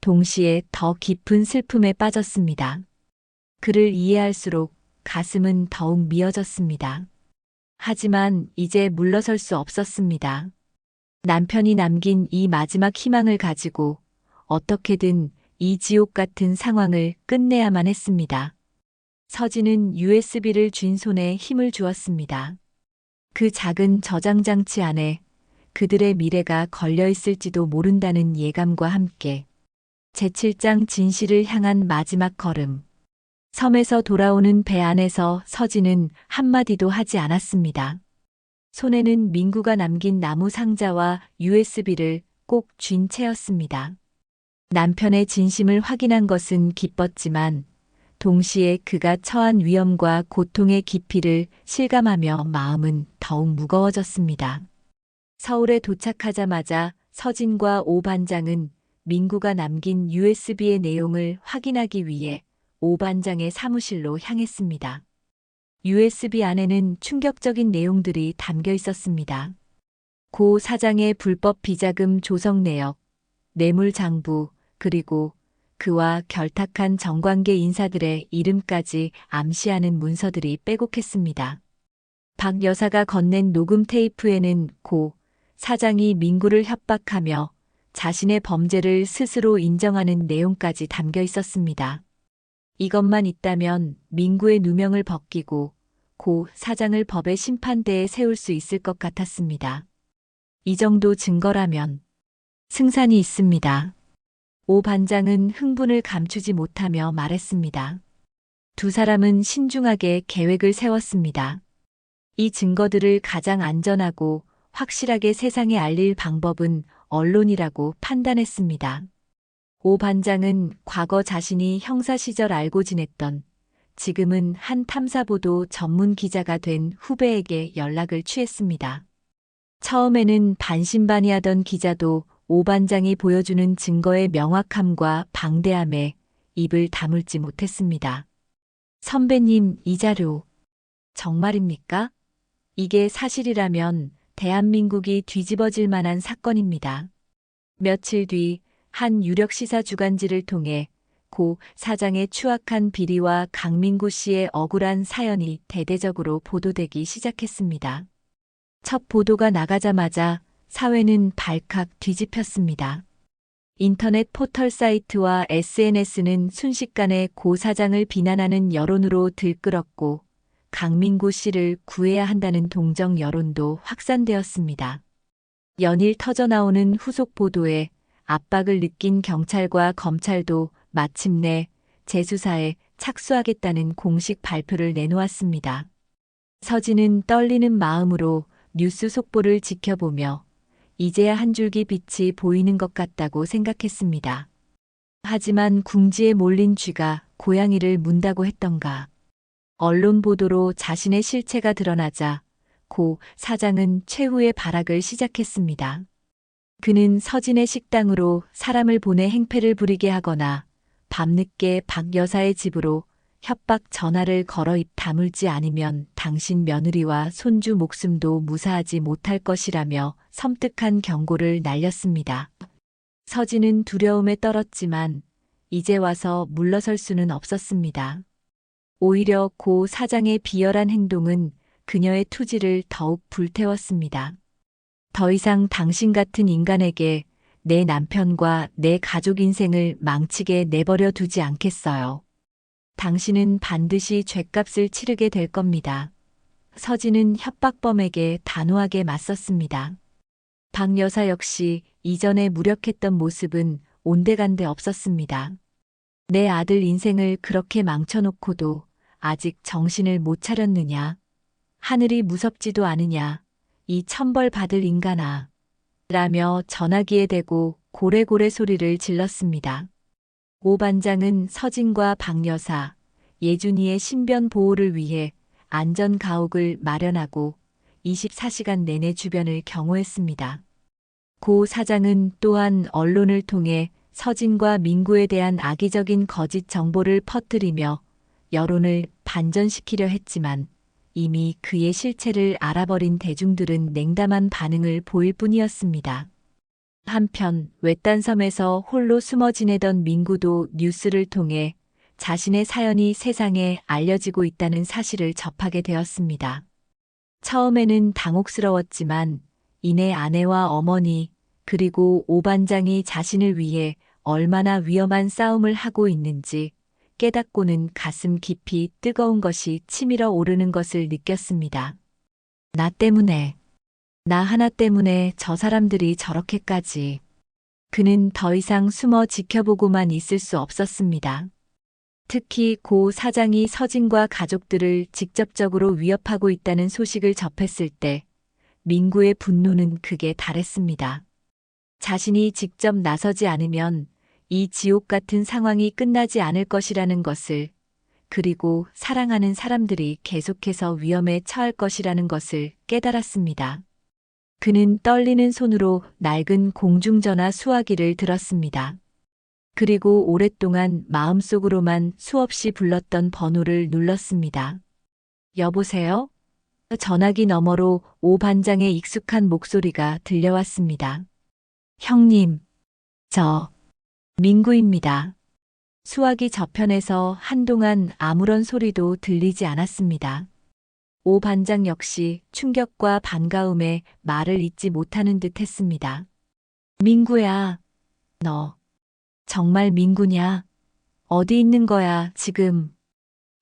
동시에 더 깊은 슬픔에 빠졌습니다. 그를 이해할수록 가슴은 더욱 미어졌습니다. 하지만 이제 물러설 수 없었습니다. 남편이 남긴 이 마지막 희망을 가지고 어떻게든 이 지옥 같은 상황을 끝내야만 했습니다. 서진은 USB를 쥔 손에 힘을 주었습니다. 그 작은 저장 장치 안에 그들의 미래가 걸려 있을지도 모른다는 예감과 함께 제7장 진실을 향한 마지막 걸음. 섬에서 돌아오는 배 안에서 서진은 한마디도 하지 않았습니다. 손에는 민구가 남긴 나무 상자와 USB를 꼭 쥔 채였습니다. 남편의 진심을 확인한 것은 기뻤지만 동시에 그가 처한 위험과 고통의 깊이를 실감하며 마음은 더욱 무거워졌습니다. 서울에 도착하자마자 서진과 오 반장은 민구가 남긴 USB의 내용을 확인하기 위해 오 반장의 사무실로 향했습니다. USB 안에는 충격적인 내용들이 담겨 있었습니다. 고 사장의 불법 비자금 조성 내역, 뇌물 장부, 그리고 그와 결탁한 정관계 인사들의 이름까지 암시하는 문서들이 빼곡했습니다. 박 여사가 건넨 녹음 테이프에는 고 사장이 민구를 협박하며 자신의 범죄를 스스로 인정하는 내용까지 담겨 있었습니다. 이것만 있다면 민구의 누명을 벗기고 고 사장을 법의 심판대에 세울 수 있을 것 같았습니다. 이 정도 증거라면 승산이 있습니다. 오 반장은 흥분을 감추지 못하며 말했습니다. 두 사람은 신중하게 계획을 세웠습니다. 이 증거들을 가장 안전하고 확실하게 세상에 알릴 방법은 언론이라고 판단했습니다. 오 반장은 과거 자신이 형사 시절 알고 지냈던, 지금은 한 탐사보도 전문 기자가 된 후배에게 연락을 취했습니다. 처음에는 반신반의하던 기자도 오 반장이 보여주는 증거의 명확함과 방대함에 입을 다물지 못했습니다. 선배님, 이 자료 정말입니까? 이게 사실이라면 대한민국이 뒤집어질 만한 사건입니다. 며칠 뒤 한 유력 시사 주간지를 통해 고 사장의 추악한 비리와 강민구 씨의 억울한 사연이 대대적으로 보도되기 시작했습니다. 첫 보도가 나가자마자 사회는 발칵 뒤집혔습니다. 인터넷 포털 사이트와 SNS는 순식간에 고 사장을 비난하는 여론으로 들끓었고 강민구 씨를 구해야 한다는 동정 여론도 확산되었습니다. 연일 터져나오는 후속 보도에 압박을 느낀 경찰과 검찰도 마침내 재수사에 착수하겠다는 공식 발표를 내놓았습니다. 서진은 떨리는 마음으로 뉴스 속보를 지켜보며 이제야 한 줄기 빛이 보이는 것 같다고 생각했습니다. 하지만 궁지에 몰린 쥐가 고양이를 문다고 했던가. 언론 보도로 자신의 실체가 드러나자 고 사장은 최후의 발악을 시작했습니다. 그는 서진의 식당으로 사람을 보내 행패를 부리게 하거나 밤늦게 박 여사의 집으로 협박 전화를 걸어 입 다물지 않으면 당신 며느리와 손주 목숨도 무사하지 못할 것이라며 섬뜩한 경고를 날렸습니다. 서진은 두려움에 떨었지만 이제 와서 물러설 수는 없었습니다. 오히려 고 사장의 비열한 행동은 그녀의 투지를 더욱 불태웠습니다. 더 이상 당신 같은 인간에게 내 남편과 내 가족 인생을 망치게 내버려 두지 않겠어요. 당신은 반드시 죗값을 치르게 될 겁니다. 서진은 협박범에게 단호하게 맞섰습니다. 박 여사 역시 이전에 무력했던 모습은 온데간데 없었습니다. 내 아들 인생을 그렇게 망쳐놓고도 아직 정신을 못 차렸느냐? 하늘이 무섭지도 않으냐? 이 천벌 받을 인간아. 라며 전화기에 대고 고래고래 소리를 질렀습니다. 오 반장은 서진과 박 여사, 예준이의 신변 보호를 위해 안전 가옥을 마련하고 24시간 내내 주변을 경호했습니다. 고 사장은 또한 언론을 통해 서진과 민구에 대한 악의적인 거짓 정보를 퍼뜨리며 여론을 반전시키려 했지만 이미 그의 실체를 알아버린 대중들은 냉담한 반응을 보일 뿐이었습니다. 한편 외딴 섬에서 홀로 숨어 지내던 민구도 뉴스를 통해 자신의 사연이 세상에 알려지고 있다는 사실을 접하게 되었습니다. 처음에는 당혹스러웠지만 이내 아내와 어머니 그리고 오 반장이 자신을 위해 얼마나 위험한 싸움을 하고 있는지 깨닫고는 가슴 깊이 뜨거운 것이 치밀어 오르는 것을 느꼈습니다. 나 때문에, 나 하나 때문에 저 사람들이 저렇게까지. 그는 더 이상 숨어 지켜보고만 있을 수 없었습니다. 특히 고 사장이 서진과 가족들을 직접적으로 위협하고 있다는 소식을 접했을 때 민구의 분노는 극에 달했습니다. 자신이 직접 나서지 않으면 이 지옥 같은 상황이 끝나지 않을 것이라는 것을 그리고 사랑하는 사람들이 계속해서 위험에 처할 것이라는 것을 깨달았습니다. 그는 떨리는 손으로 낡은 공중전화 수화기를 들었습니다. 그리고 오랫동안 마음속으로만 수없이 불렀던 번호를 눌렀습니다. 여보세요? 전화기 너머로 오 반장의 익숙한 목소리가 들려왔습니다. 형님, 저 민구입니다. 수화기 저편에서 한동안 아무런 소리도 들리지 않았습니다. 오 반장 역시 충격과 반가움에 말을 잇지 못하는 듯 했습니다. 민구야, 너 정말 민구냐? 어디 있는 거야, 지금?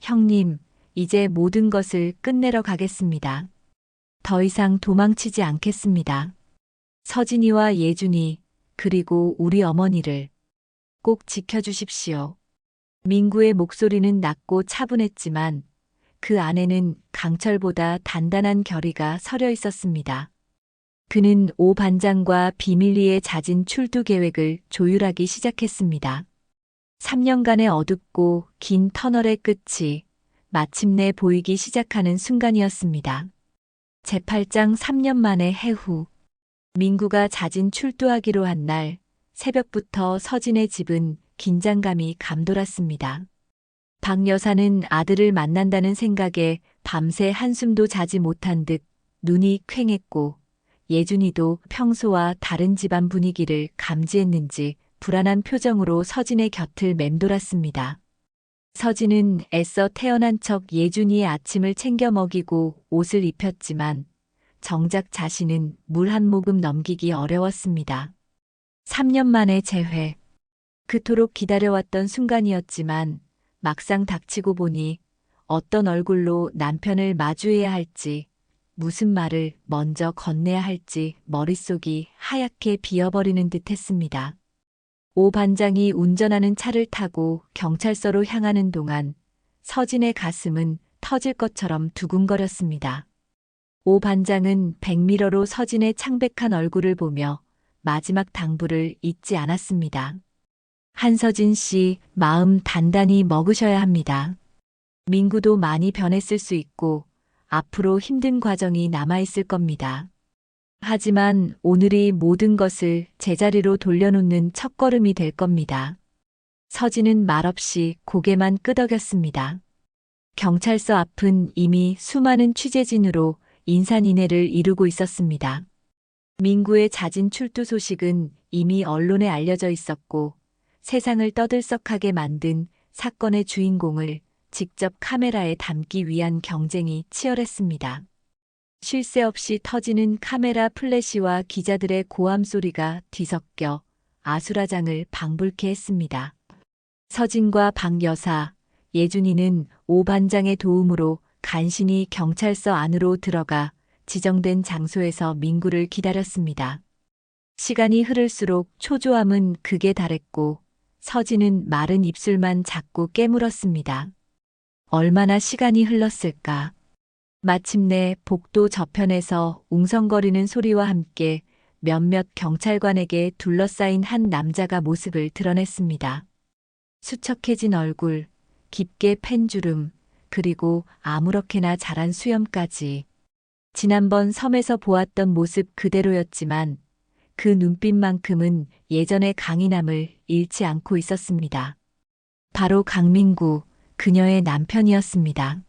형님, 이제 모든 것을 끝내러 가겠습니다. 더 이상 도망치지 않겠습니다. 서진이와 예준이, 그리고 우리 어머니를 꼭 지켜주십시오. 민구의 목소리는 낮고 차분했지만 그 안에는 강철보다 단단한 결의가 서려 있었습니다. 그는 오 반장과 비밀리에 잦은 출두 계획을 조율하기 시작했습니다. 3년간의 어둡고 긴 터널의 끝이 마침내 보이기 시작하는 순간이었습니다. 제8장 3년 만의 해후. 민구가 잦은 출두하기로 한 날 새벽부터 서진의 집은 긴장감이 감돌았습니다. 박 여사는 아들을 만난다는 생각에 밤새 한숨도 자지 못한 듯 눈이 퀭했고 예준이도 평소와 다른 집안 분위기를 감지했는지 불안한 표정으로 서진의 곁을 맴돌았습니다. 서진은 애써 태어난 척 예준이의 아침을 챙겨 먹이고 옷을 입혔지만 정작 자신은 물 한 모금 넘기기 어려웠습니다. 3년 만의 재회. 그토록 기다려왔던 순간이었지만 막상 닥치고 보니 어떤 얼굴로 남편을 마주해야 할지, 무슨 말을 먼저 건네야 할지 머릿속이 하얗게 비어버리는 듯 했습니다. 오 반장이 운전하는 차를 타고 경찰서로 향하는 동안 서진의 가슴은 터질 것처럼 두근거렸습니다. 오 반장은 백미러로 서진의 창백한 얼굴을 보며 마지막 당부를 잊지 않았습니다. 한서진 씨, 마음 단단히 먹으셔야 합니다. 민구도 많이 변했을 수 있고 앞으로 힘든 과정이 남아있을 겁니다. 하지만 오늘이 모든 것을 제자리로 돌려놓는 첫걸음이 될 겁니다. 서진은 말없이 고개만 끄덕였습니다. 경찰서 앞은 이미 수많은 취재진으로 인산인해를 이루고 있었습니다. 민구의 잦은 출두 소식은 이미 언론에 알려져 있었고 세상을 떠들썩하게 만든 사건의 주인공을 직접 카메라에 담기 위한 경쟁이 치열했습니다. 쉴 새 없이 터지는 카메라 플래시와 기자들의 고함 소리가 뒤섞여 아수라장을 방불케 했습니다. 서진과 박 여사, 예준이는 오 반장의 도움으로 간신히 경찰서 안으로 들어가 지정된 장소에서 민구를 기다렸습니다. 시간이 흐를수록 초조함은 극에 달했고 서진은 마른 입술만 자꾸 깨물었습니다. 얼마나 시간이 흘렀을까. 마침내 복도 저편에서 웅성거리는 소리와 함께 몇몇 경찰관에게 둘러싸인 한 남자가 모습을 드러냈습니다. 수척해진 얼굴, 깊게 팬 주름, 그리고 아무렇게나 자란 수염까지. 지난번 섬에서 보았던 모습 그대로였지만 그 눈빛만큼은 예전의 강인함을 잃지 않고 있었습니다. 바로 강민구, 그녀의 남편이었습니다.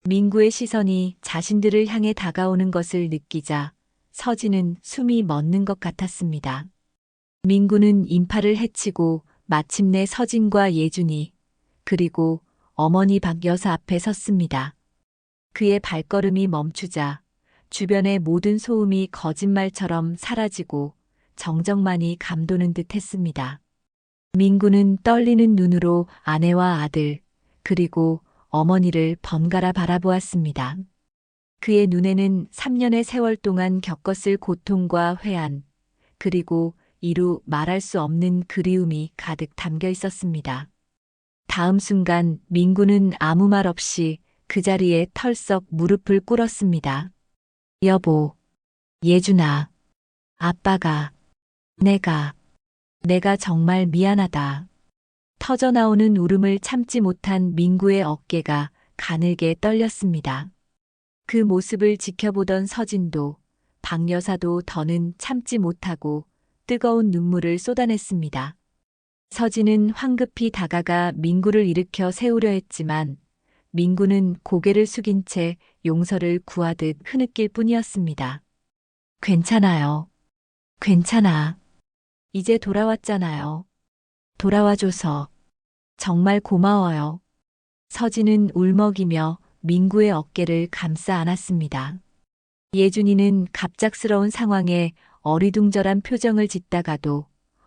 민구의 시선이 자신들을 향해 다가오는 것을 느끼자 서진은 숨이 멎는 것 같았습니다. 민구는 인파를 헤치고 마침내 서진과 예준이, 그리고 어머니 박 여사 앞에 섰습니다. 그의 발걸음이 멈추자 주변의 모든 소음이 거짓말처럼 사라지고 정적만이 감도는 듯 했습니다. 민구는 떨리는 눈으로 아내와 아들, 그리고 어머니를 번갈아 바라보았습니다. 그의 눈에는 3년의 세월 동안 겪었을 고통과 회한, 그리고 이루 말할 수 없는 그리움이 가득 담겨 있었습니다. 다음 순간 민구는 아무 말 없이 그 자리에 털썩 무릎을 꿇었습니다. 여보, 예준아, 아빠가, 내가 정말 미안하다. 터져나오는 울음을 참지 못한 민구의 어깨가 가늘게 떨렸습니다. 그 모습을 지켜보던 서진도 박 여사도 더는 참지 못하고 뜨거운 눈물을 쏟아냈습니다. 서진은 황급히 다가가 민구를 일으켜 세우려 했지만 민구는 고개를 숙인 채 용서를 구하듯 흐느낄 뿐이었습니다. 괜찮아요. 괜찮아. 이제 돌아왔잖아요. 돌아와줘서 정말 고마워요. 서진은 울먹이며 민구의 어깨를 감싸 안았습니다. 예준이는 갑작스러운 상황에 어리둥절한 표정을 짓다가도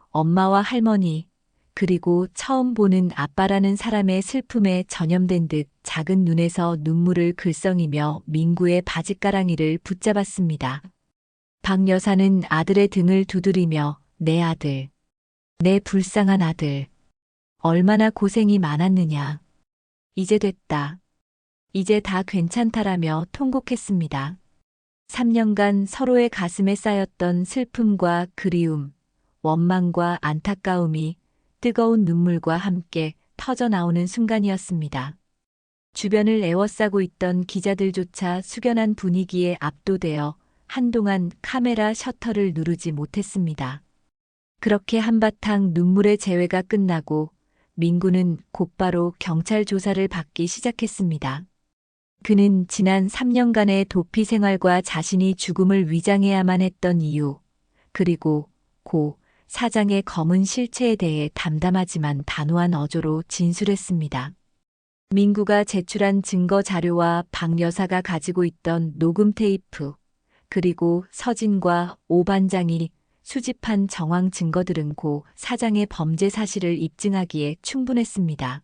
엄마와 할머니, 그리고 처음 보는 아빠라는 사람의 슬픔에 전염된 듯 작은 눈에서 눈물을 글썽이며 민구의 바짓가랑이를 붙잡았습니다. 박 여사는 아들의 등을 두드리며 내 아들, 내 불쌍한 아들, 얼마나 고생이 많았느냐. 이제 됐다. 이제 다 괜찮다라며 통곡했습니다. 3년간 서로의 가슴에 쌓였던 슬픔과 그리움, 원망과 안타까움이 뜨거운 눈물과 함께 터져나오는 순간이었습니다. 주변을 에워싸고 있던 기자들조차 숙연한 분위기에 압도되어 한동안 카메라 셔터를 누르지 못했습니다. 그렇게 한바탕 눈물의 재회가 끝나고 민구는 곧바로 경찰 조사를 받기 시작했습니다. 그는 지난 3년간의 도피 생활과 자신이 죽음을 위장해야만 했던 이유, 그리고 고 사장의 검은 실체에 대해 담담하지만 단호한 어조로 진술했습니다. 민구가 제출한 증거 자료와 박 여사가 가지고 있던 녹음 테이프, 그리고 서진과 오 반장이 수집한 정황 증거들은 고 사장의 범죄 사실을 입증하기에 충분했습니다.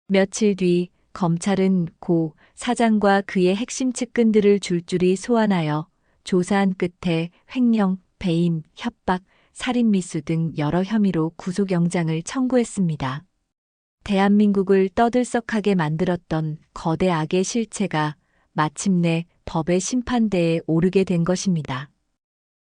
며칠 뒤 검찰은 고 사장과 그의 핵심 측근들을 줄줄이 소환하여 조사한 끝에 횡령, 배임, 협박, 살인미수 등 여러 혐의로 구속영장을 청구했습니다. 대한민국을 떠들썩하게 만들었던 거대 악의 실체가 마침내 법의 심판대에 오르게 된 것입니다.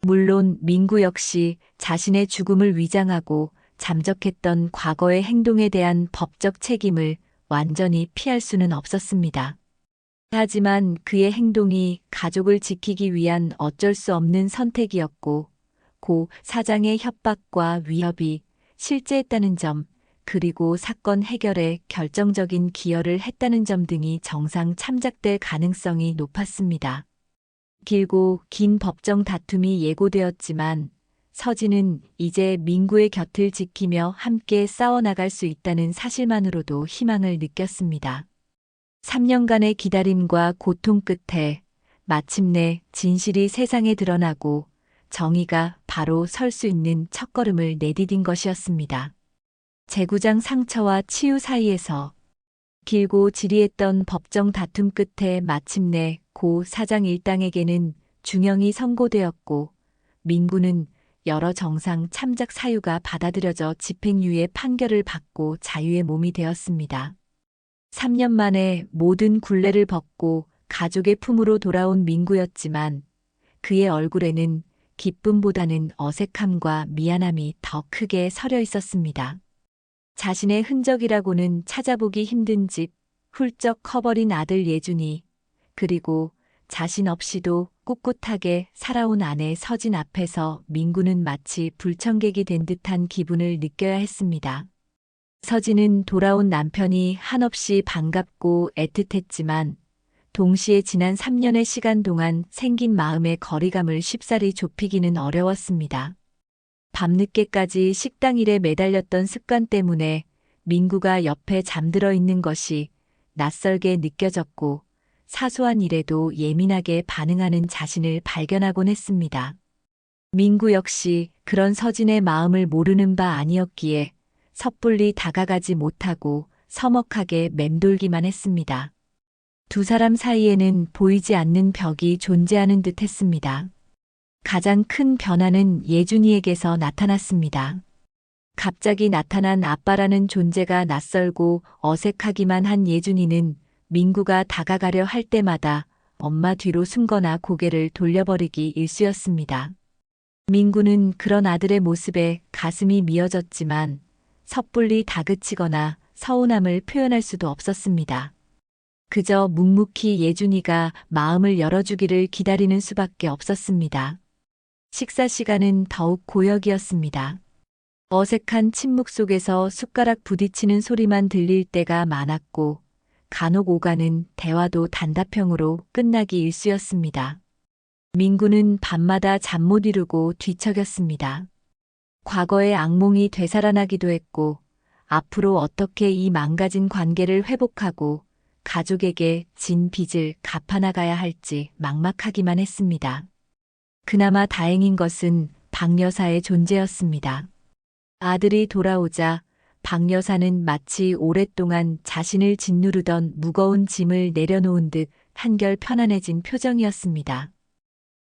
물론 민구 역시 자신의 죽음을 위장하고 잠적했던 과거의 행동에 대한 법적 책임을 완전히 피할 수는 없었습니다. 하지만 그의 행동이 가족을 지키기 위한 어쩔 수 없는 선택이었고, 고 사장의 협박과 위협이 실제했다는 점, 그리고 사건 해결에 결정적인 기여를 했다는 점 등이 정상 참작될 가능성이 높았습니다. 길고 긴 법정 다툼이 예고되었지만 서진은 이제 민구의 곁을 지키며 함께 싸워나갈 수 있다는 사실만으로도 희망을 느꼈습니다. 3년간의 기다림과 고통 끝에 마침내 진실이 세상에 드러나고 정의가 바로 설 수 있는 첫걸음을 내디딘 것이었습니다. 재구장 상처와 치유 사이에서 길고 지리했던 법정 다툼 끝에 마침내 고 사장 일당에게는 중형이 선고되었고 민구는 여러 정상 참작 사유가 받아들여져 집행유예 판결을 받고 자유의 몸이 되었습니다. 3년 만에 모든 굴레를 벗고 가족의 품으로 돌아온 민구였지만 그의 얼굴에는 기쁨보다는 어색함과 미안함이 더 크게 서려 있었습니다. 자신의 흔적이라고는 찾아보기 힘든 집, 훌쩍 커버린 아들 예준이, 그리고 자신 없이도 꿋꿋하게 살아온 아내 서진 앞에서 민구는 마치 불청객이 된 듯한 기분을 느껴야 했습니다. 서진은 돌아온 남편이 한없이 반갑고 애틋했지만 동시에 지난 3년의 시간 동안 생긴 마음의 거리감을 쉽사리 좁히기는 어려웠습니다. 밤늦게까지 식당 일에 매달렸던 습관 때문에 민구가 옆에 잠들어 있는 것이 낯설게 느껴졌고 사소한 일에도 예민하게 반응하는 자신을 발견하곤 했습니다. 민구 역시 그런 서진의 마음을 모르는 바 아니었기에 섣불리 다가가지 못하고 서먹하게 맴돌기만 했습니다. 두 사람 사이에는 보이지 않는 벽이 존재하는 듯 했습니다. 가장 큰 변화는 예준이에게서 나타났습니다. 갑자기 나타난 아빠라는 존재가 낯설고 어색하기만 한 예준이는 민구가 다가가려 할 때마다 엄마 뒤로 숨거나 고개를 돌려버리기 일쑤였습니다. 민구는 그런 아들의 모습에 가슴이 미어졌지만 섣불리 다그치거나 서운함을 표현할 수도 없었습니다. 그저 묵묵히 예준이가 마음을 열어주기를 기다리는 수밖에 없었습니다. 식사 시간은 더욱 고역이었습니다. 어색한 침묵 속에서 숟가락 부딪히는 소리만 들릴 때가 많았고, 간혹 오가는 대화도 단답형으로 끝나기 일쑤였습니다. 민구는 밤마다 잠 못 이루고 뒤척였습니다. 과거의 악몽이 되살아나기도 했고, 앞으로 어떻게 이 망가진 관계를 회복하고 가족에게 진 빚을 갚아나가야 할지 막막하기만 했습니다. 그나마 다행인 것은 박 여사의 존재였습니다. 아들이 돌아오자 박 여사는 마치 오랫동안 자신을 짓누르던 무거운 짐을 내려놓은 듯 한결 편안해진 표정이었습니다.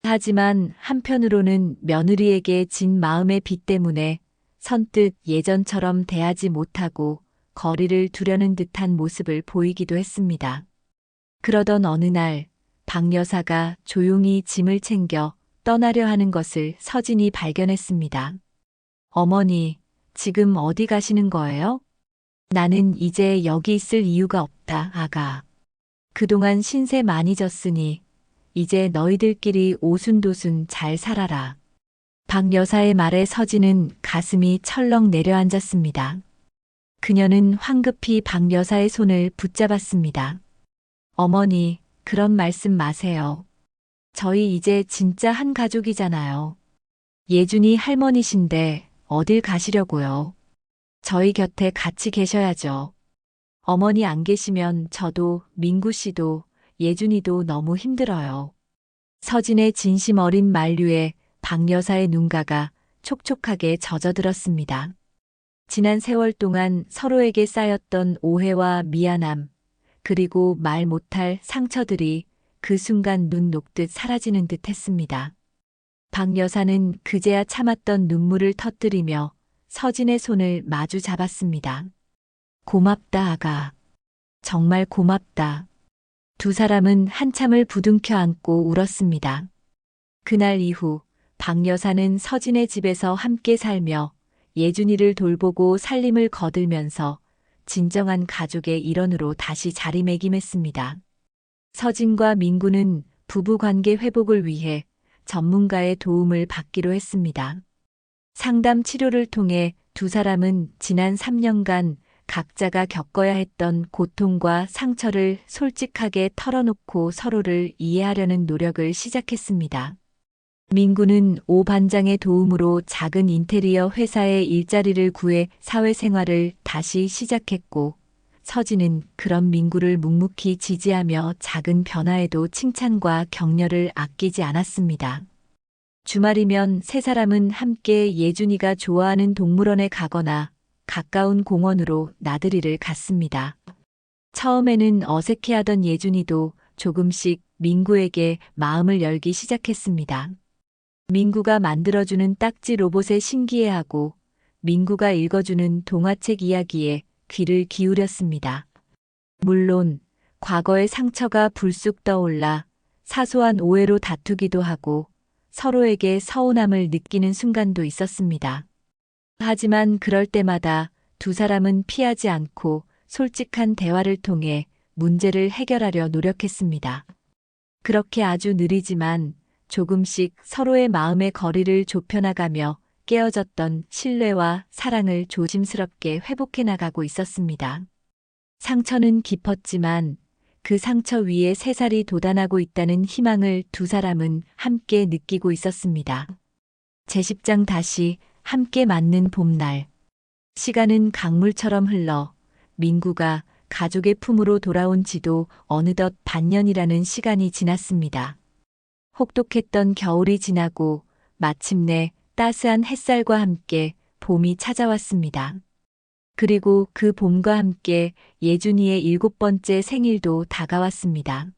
하지만 한편으로는 며느리에게 진 마음의 빚 때문에 선뜻 예전처럼 대하지 못하고 거리를 두려는 듯한 모습을 보이기도 했습니다. 그러던 어느 날 박 여사가 조용히 짐을 챙겨 떠나려 하는 것을 서진이 발견했습니다. 어머니, 지금 어디 가시는 거예요? 나는 이제 여기 있을 이유가 없다, 아가. 그동안 신세 많이 졌으니 이제 너희들끼리 오순도순 잘 살아라. 박 여사의 말에 서진은 가슴이 철렁 내려앉았습니다. 그녀는 황급히 박 여사의 손을 붙잡았습니다. 어머니, 그런 말씀 마세요. 저희 이제 진짜 한 가족이잖아요. 예준이 할머니신데 어딜 가시려고요. 저희 곁에 같이 계셔야죠. 어머니 안 계시면 저도 민구 씨도 예준이도 너무 힘들어요. 서진의 진심 어린 만류에 박 여사의 눈가가 촉촉하게 젖어들었습니다. 지난 세월 동안 서로에게 쌓였던 오해와 미안함, 그리고 말 못할 상처들이 그 순간 눈 녹듯 사라지는 듯 했습니다. 박 여사는 그제야 참았던 눈물을 터뜨리며 서진의 손을 마주 잡았습니다. 고맙다, 아가. 정말 고맙다. 두 사람은 한참을 부둥켜 안고 울었습니다. 그날 이후 박 여사는 서진의 집에서 함께 살며 예준이를 돌보고 살림을 거들면서 진정한 가족의 일원으로 다시 자리매김했습니다. 서진과 민구는 부부관계 회복을 위해 전문가의 도움을 받기로 했습니다. 상담 치료를 통해 두 사람은 지난 3년간 각자가 겪어야 했던 고통과 상처를 솔직하게 털어놓고 서로를 이해하려는 노력을 시작했습니다. 민구는 오 반장의 도움으로 작은 인테리어 회사에 일자리를 구해 사회생활을 다시 시작했고, 서진은 그런 민구를 묵묵히 지지하며 작은 변화에도 칭찬과 격려를 아끼지 않았습니다. 주말이면 세 사람은 함께 예준이가 좋아하는 동물원에 가거나 가까운 공원으로 나들이를 갔습니다. 처음에는 어색해하던 예준이도 조금씩 민구에게 마음을 열기 시작했습니다. 민구가 만들어주는 딱지 로봇에 신기해하고 민구가 읽어주는 동화책 이야기에 귀를 기울였습니다. 물론 과거의 상처가 불쑥 떠올라 사소한 오해로 다투기도 하고 서로에게 서운함을 느끼는 순간도 있었습니다. 하지만 그럴 때마다 두 사람은 피하지 않고 솔직한 대화를 통해 문제를 해결하려 노력했습니다. 그렇게 아주 느리지만 조금씩 서로의 마음의 거리를 좁혀나가며 깨어졌던 신뢰와 사랑을 조심스럽게 회복해 나가고 있었습니다. 상처는 깊었지만 그 상처 위에 새살이 돋아나고 있다는 희망을 두 사람은 함께 느끼고 있었습니다. 제10장 다시 함께 맞는 봄날. 시간은 강물처럼 흘러 민구가 가족의 품으로 돌아온 지도 어느덧 반년이라는 시간이 지났습니다. 혹독했던 겨울이 지나고 마침내 따스한 햇살과 함께 봄이 찾아왔습니다. 그리고 그 봄과 함께 예준이의 7번째 생일도 다가왔습니다.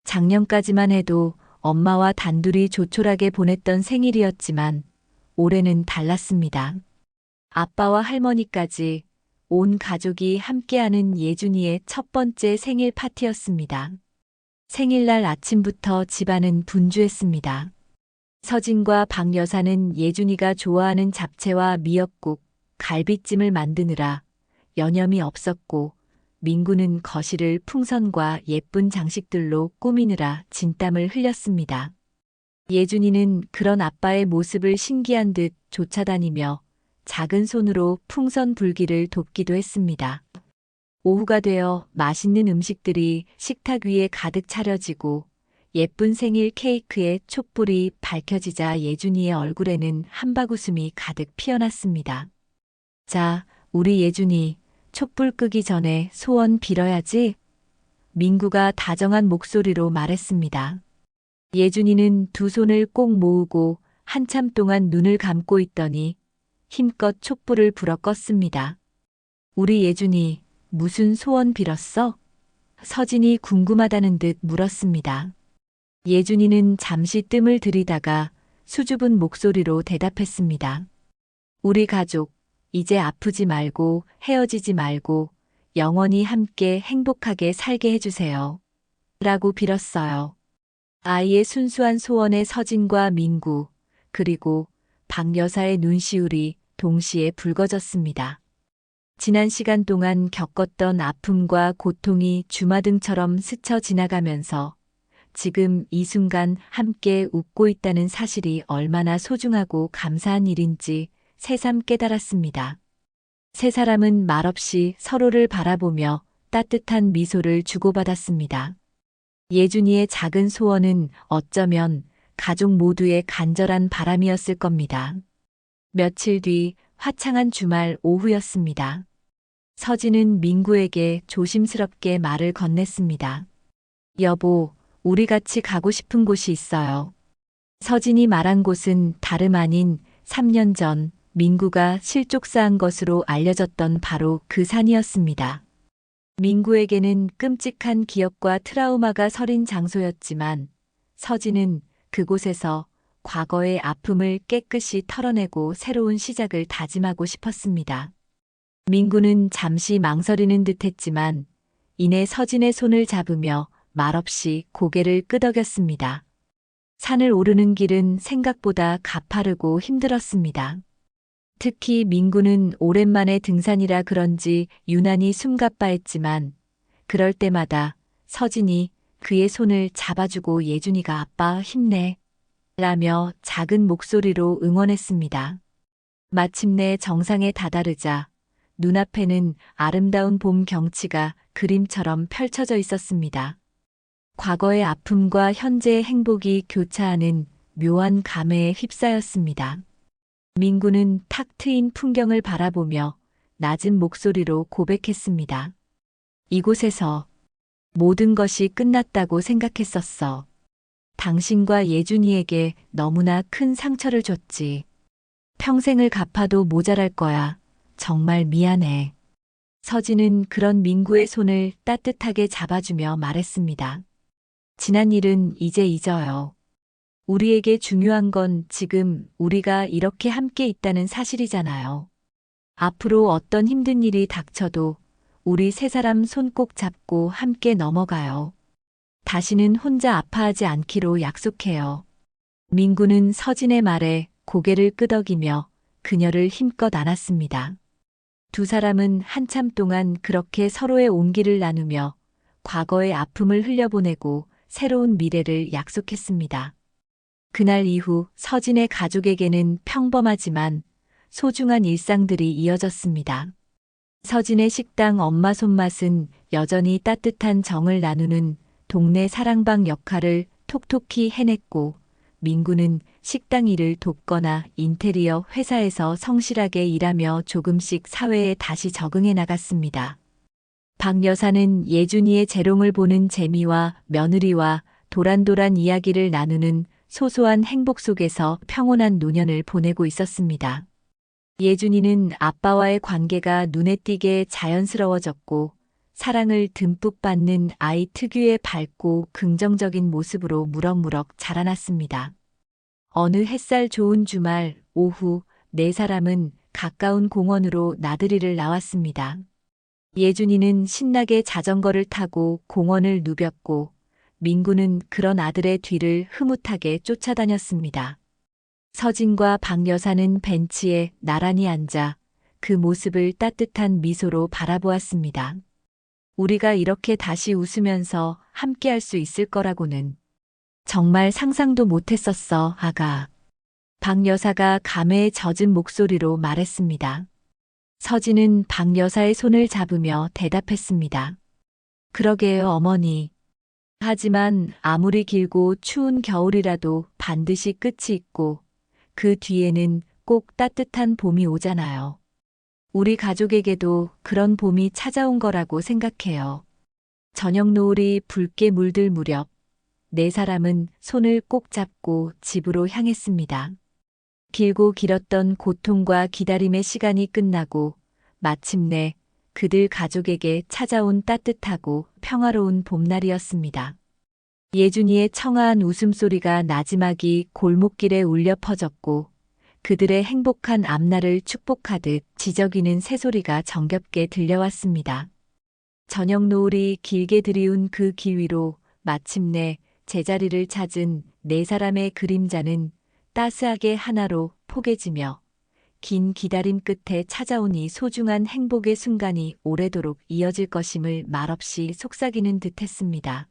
작년까지만 해도 엄마와 단둘이 조촐하게 보냈던 생일이었지만 올해는 달랐습니다. 아빠와 할머니까지 온 가족이 함께하는 예준이의 첫 번째 생일 파티였습니다. 생일날 아침부터 집안은 분주했습니다. 서진과 박 여사는 예준이가 좋아하는 잡채와 미역국, 갈비찜을 만드느라 여념이 없었고 민구는 거실을 풍선과 예쁜 장식들로 꾸미느라 진땀을 흘렸습니다. 예준이는 그런 아빠의 모습을 신기한 듯 쫓아다니며 작은 손으로 풍선 불기를 돕기도 했습니다. 오후가 되어 맛있는 음식들이 식탁 위에 가득 차려지고 예쁜 생일 케이크에 촛불이 밝혀지자 예준이의 얼굴에는 한바구음이 가득 피어났습니다. 자, 우리 예준이 촛불 끄기 전에 소원 빌어야지. 민구가 다정한 목소리로 말했습니다. 예준이는 두 손을 꼭 모으고 한참 동안 눈을 감고 있더니 힘껏 촛불을 불어 껐습니다. 우리 예준이 무슨 소원 빌었어? 서진이 궁금하다는 듯 물었습니다. 예준이는 잠시 뜸을 들이다가 수줍은 목소리로 대답했습니다. 우리 가족, 이제 아프지 말고 헤어지지 말고 영원히 함께 행복하게 살게 해주세요. 라고 빌었어요. 아이의 순수한 소원에 서진과 민구, 그리고 박 여사의 눈시울이 동시에 붉어졌습니다. 지난 시간 동안 겪었던 아픔과 고통이 주마등처럼 스쳐 지나가면서 지금 이 순간 함께 웃고 있다는 사실이 얼마나 소중하고 감사한 일인지 새삼 깨달았습니다. 세 사람은 말없이 서로를 바라보며 따뜻한 미소를 주고받았습니다. 예준이의 작은 소원은 어쩌면 가족 모두의 간절한 바람이었을 겁니다. 며칠 뒤 화창한 주말 오후였습니다. 서진은 민구에게 조심스럽게 말을 건넸습니다. 여보, 우리 같이 가고 싶은 곳이 있어요. 서진이 말한 곳은 다름 아닌 3년 전 민구가 실족사한 것으로 알려졌던 바로 그 산이었습니다. 민구에게는 끔찍한 기억과 트라우마가 서린 장소였지만 서진은 그곳에서 과거의 아픔을 깨끗이 털어내고 새로운 시작을 다짐하고 싶었습니다. 민구는 잠시 망설이는 듯했지만 이내 서진의 손을 잡으며 말없이 고개를 끄덕였습니다. 산을 오르는 길은 생각보다 가파르고 힘들었습니다. 특히 민구는 오랜만에 등산이라 그런지 유난히 숨가빠했지만 그럴 때마다 서진이 그의 손을 잡아주고 예준이가 아빠 힘내 라며 작은 목소리로 응원했습니다. 마침내 정상에 다다르자 눈앞에는 아름다운 봄 경치가 그림처럼 펼쳐져 있었습니다. 과거의 아픔과 현재의 행복이 교차하는 묘한 감회에 휩싸였습니다. 민구는 탁 트인 풍경을 바라보며 낮은 목소리로 고백했습니다. 이곳에서 모든 것이 끝났다고 생각했었어. 당신과 예준이에게 너무나 큰 상처를 줬지. 평생을 갚아도 모자랄 거야. 정말 미안해. 서진은 그런 민구의 손을 따뜻하게 잡아주며 말했습니다. 지난 일은 이제 잊어요. 우리에게 중요한 건 지금 우리가 이렇게 함께 있다는 사실이잖아요. 앞으로 어떤 힘든 일이 닥쳐도 우리 세 사람 손 꼭 잡고 함께 넘어가요. 다시는 혼자 아파하지 않기로 약속해요. 민구는 서진의 말에 고개를 끄덕이며 그녀를 힘껏 안았습니다. 두 사람은 한참 동안 그렇게 서로의 온기를 나누며 과거의 아픔을 흘려보내고 새로운 미래를 약속했습니다. 그날 이후 서진의 가족에게는 평범하지만 소중한 일상들이 이어졌습니다. 서진의 식당 엄마 손맛은 여전히 따뜻한 정을 나누는 동네 사랑방 역할을 톡톡히 해냈고 민구는 식당 일을 돕거나 인테리어 회사에서 성실하게 일하며 조금씩 사회에 다시 적응해 나갔습니다. 박 여사는 예준이의 재롱을 보는 재미와 며느리와 도란도란 이야기를 나누는 소소한 행복 속에서 평온한 노년을 보내고 있었습니다. 예준이는 아빠와의 관계가 눈에 띄게 자연스러워졌고 사랑을 듬뿍 받는 아이 특유의 밝고 긍정적인 모습으로 무럭무럭 자라났습니다. 어느 햇살 좋은 주말 오후 네 사람은 가까운 공원으로 나들이를 나왔습니다. 예준이는 신나게 자전거를 타고 공원을 누볐고 민구는 그런 아들의 뒤를 흐뭇하게 쫓아다녔습니다. 서진과 박 여사는 벤치에 나란히 앉아 그 모습을 따뜻한 미소로 바라보았습니다. 우리가 이렇게 다시 웃으면서 함께할 수 있을 거라고는 정말 상상도 못했었어, 아가. 박 여사가 감회에 젖은 목소리로 말했습니다. 서진은 박 여사의 손을 잡으며 대답했습니다. 그러게요, 어머니. 하지만 아무리 길고 추운 겨울이라도 반드시 끝이 있고 그 뒤에는 꼭 따뜻한 봄이 오잖아요. 우리 가족에게도 그런 봄이 찾아온 거라고 생각해요. 저녁 노을이 붉게 물들 무렵 네 사람은 손을 꼭 잡고 집으로 향했습니다. 길고 길었던 고통과 기다림의 시간이 끝나고 마침내 그들 가족에게 찾아온 따뜻하고 평화로운 봄날이었습니다. 예준이의 청아한 웃음소리가 나지막이 골목길에 울려 퍼졌고 그들의 행복한 앞날을 축복하듯 지저귀는 새소리가 정겹게 들려왔습니다. 저녁 노을이 길게 들이운 그 길 위로 마침내 제자리를 찾은 네 사람의 그림자는 따스하게 하나로 포개지며 긴 기다림 끝에 찾아온 이 소중한 행복의 순간이 오래도록 이어질 것임을 말없이 속삭이는 듯했습니다.